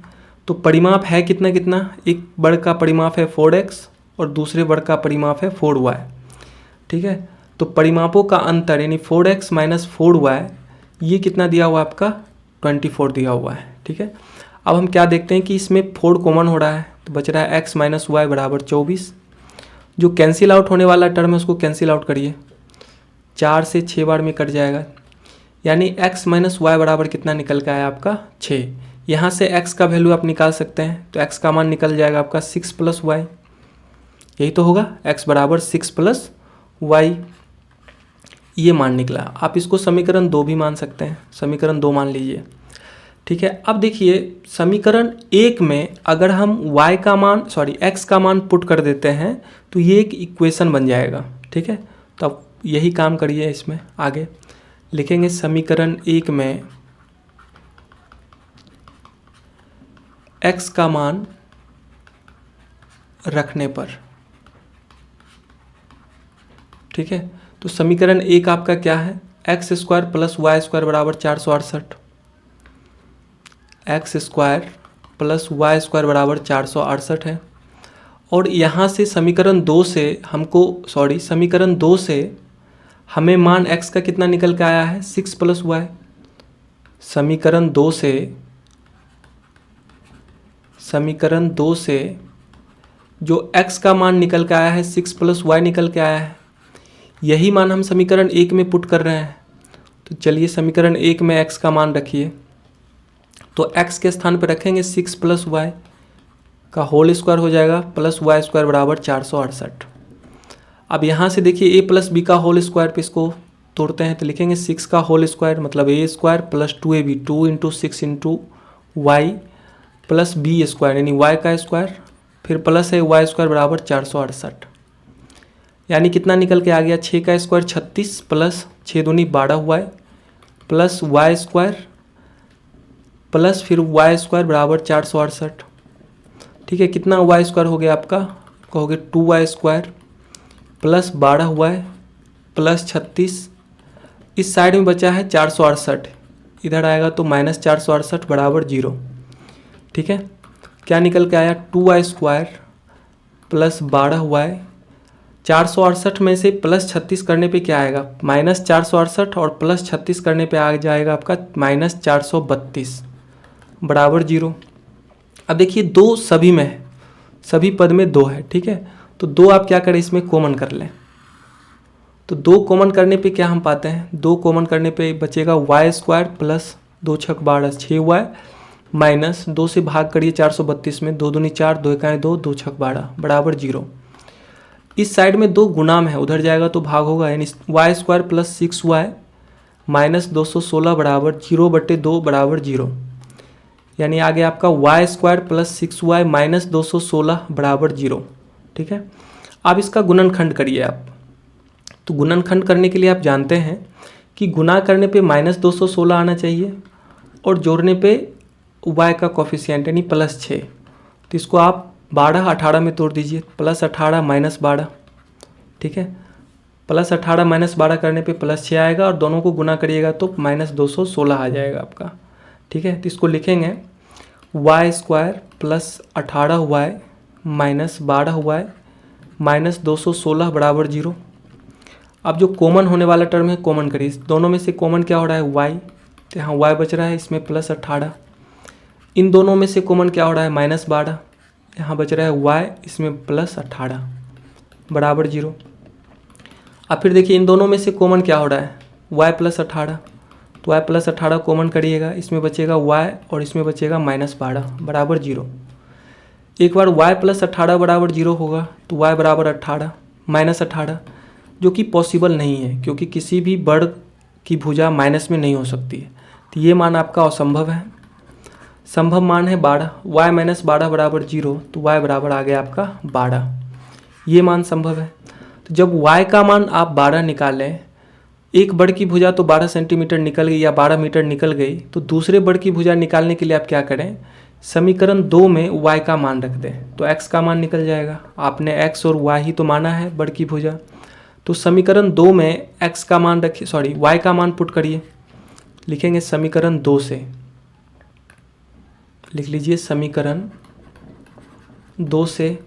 तो परिमाप है कितना कितना, एक वर्ग का परिमाप है 4x और दूसरे वर्ग का परिमाप है 4y। ठीक है, तो परिमापों का अंतर यानी 4x माइनस 4y ये कितना दिया हुआ है आपका 24 दिया हुआ है। ठीक है, अब हम क्या देखते हैं कि इसमें 4 कॉमन हो रहा है तो बच रहा है x माइनस वाई बराबर 24। जो कैंसिल आउट होने वाला टर्म है उसको कैंसिल आउट करिए, 4 से 6 बार में कट जाएगा, यानी x माइनस वाई बराबर कितना निकल के आया आपका 6। यहाँ से x का वैल्यू आप निकाल सकते हैं, तो x का मान निकल जाएगा आपका 6 प्लस वाई, यही तो होगा, x बराबर 6 प्लस वाई, ये मान निकला। आप इसको समीकरण 2 भी मान सकते हैं, समीकरण 2 मान लीजिए। ठीक है, अब देखिए समीकरण 1 में अगर हम x का मान पुट कर देते हैं तो ये एक इक्वेशन बन जाएगा। ठीक है, तो अब यही काम करिए, इसमें आगे लिखेंगे समीकरण 1 में x का मान रखने पर। ठीक है, तो समीकरण 1 आपका क्या है, X square plus Y square बराबर 468, X square plus Y square बराबर 468 है। और यहाँ से समीकरण 2 से समीकरण 2 से हमें मान x का कितना निकल के आया है 6 प्लस वाई। समीकरण 2 से जो x का मान निकल के आया है 6 प्लस वाई निकल के आया है, यही मान हम समीकरण 1 में पुट कर रहे हैं। तो चलिए समीकरण 1 में x का मान रखिए, तो x के स्थान पर रखेंगे 6 प्लस वाई का होल स्क्वायर हो जाएगा प्लस वाई स्क्वायर बराबर 468। अब यहाँ से देखिए a प्लस बी का होल स्क्वायर पे इसको तोड़ते हैं तो लिखेंगे 6 का होल स्क्वायर मतलब a square plus 2ab 2 into 6 into Y plus B square यानी y का स्क्वायर, फिर प्लस है वाई स्क्वायर बराबर 468, यानी कितना निकल के आ गया 6 का स्क्वायर 36 प्लस 6 दूनी 12 Y plus Y square plus फिर वाई स्क्वायर बराबर 468। ठीक है, कितना वाई स्क्वायर हो गया आपका, कहोगे 2y square plus 12 Y plus 36, इस साइड में बचा है 468, इधर आएगा तो माइनस 468 बराबर 0। ठीक है, क्या निकल के आया 2y² प्लस 12y। 468 में से प्लस 36 करने पे क्या आएगा -468 और प्लस 36 करने पे आ जाएगा आपका -432 बराबर 0। अब देखिए 2 सभी में है, सभी पद में 2 है, ठीक है। तो 2 आप क्या करें इसमें कॉमन कर लें। तो 2 कॉमन करने पे क्या हम पाते हैं, 2 कॉमन करने पे बचेगा y² प्लस 2 × 12 6y माइनस 2 से भाग करिए 432 में, 2 दूनी 4 2 1 2 2 × 12 बराबर 0। इस साइड में 2 गुना में है, उधर जाएगा तो भाग होगा, यानी y² प्लस 6y माइनस 216 बराबर 0/2 बराबर 0। यानी आ गया आपका y² प्लस 6y माइनस 216 बराबर 0, ठीक है। अब इसका गुणनखंड करिए आप। तो गुणनखंड करने के लिए आप जानते हैं कि गुना करने पे -216 आना चाहिए और जोड़ने पे y का कोफिशिएंट यानी +6। तो इसको आप 12 18 में तोड़ दीजिए, +18 -12, ठीक है। +18 -12 करने पे +6 आएगा और दोनों को गुना करिएगा तो -216 आ जाएगा आपका, ठीक है। तो इसको लिखेंगे y² plus 18y minus 12y minus 216 बराबर 0। अब जो कॉमन होने वाला टर्म है कॉमन करिए, दोनों में से कॉमन क्या हो रहा है y, तो यहाँ y बच रहा है, इसमें +18। इन दोनों में से कॉमन क्या हो रहा है -12, यहाँ बच रहा है y, इसमें +18 बराबर 0। अब फिर देखिए इन दोनों में से कॉमन क्या हो रहा है y + 18, तो y + 18 कॉमन करिएगा, इसमें बचेगा y और इसमें बचेगा -12 बराबर 0। एक बार y + 18 बराबर 0 होगा तो y बराबर 18 -18, जो कि पॉसिबल नहीं है क्योंकि किसी भी वर्ग की भुजा माइनस में नहीं हो सकती है। तो ये मान आपका असंभव है। संभव मान है 12, y - 12 बराबर 0, तो y बराबर आ गया आपका 12। ये मान संभव है। तो जब y का मान आप 12 निकालें, एक बड़ की भुजा तो 12 सेंटीमीटर निकल गई या 12 मीटर निकल गई, तो दूसरे बड़ की भुजा निकालने के लिए आप क्या करें, समीकरण 2 में y का मान रख दें तो x का मान निकल जाएगा। आपने x और y ही तो माना है बड़ की भुजा, तो समीकरण 2 में x का मान रखिए, सॉरी y का मान पुट करिए। लिखेंगे समीकरण 2 से, लिख लीजिए समीकरण 2 से।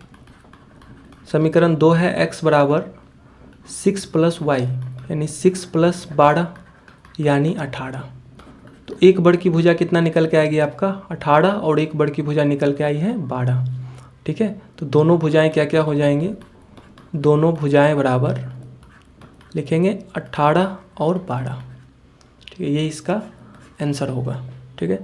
समीकरण 2 है x बराबर 6 + y यानी 6 + 12 यानी 18। तो एक बड़ की भुजा कितना निकल के आएगी आपका 18 और एक बड़ की भुजा निकल के आई है 12, ठीक है। तो दोनों भुजाएं क्या क्या हो जाएंगी, दोनों भुजाएं बराबर लिखेंगे 18 और 12, ठीक है। ये इसका आंसर होगा, ठीक है।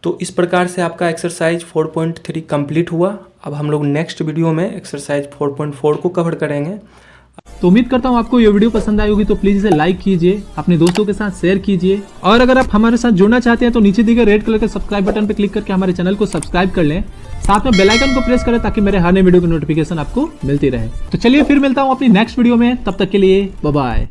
तो इस प्रकार से आपका एक्सरसाइज 4.3 कंप्लीट हुआ। अब हम लोग नेक्स्ट वीडियो में एक्सरसाइज 4.4 को कवर करेंगे। तो उम्मीद करता हूँ आपको ये वीडियो पसंद आई होगी, तो प्लीज इसे लाइक कीजिए, अपने दोस्तों के साथ शेयर कीजिए, और अगर आप हमारे साथ जुड़ना चाहते हैं तो नीचे दिए गए रेड कलर के सब्सक्राइब बटन पर क्लिक करके हमारे चैनल को सब्सक्राइब कर लें, साथ में बेल आइकन को प्रेस करें ताकि मेरे हर नए वीडियो की नोटिफिकेशन आपको मिलती रहे। तो चलिए फिर मिलता हूँ अपनी नेक्स्ट वीडियो में, तब तक के लिए बाय बाय।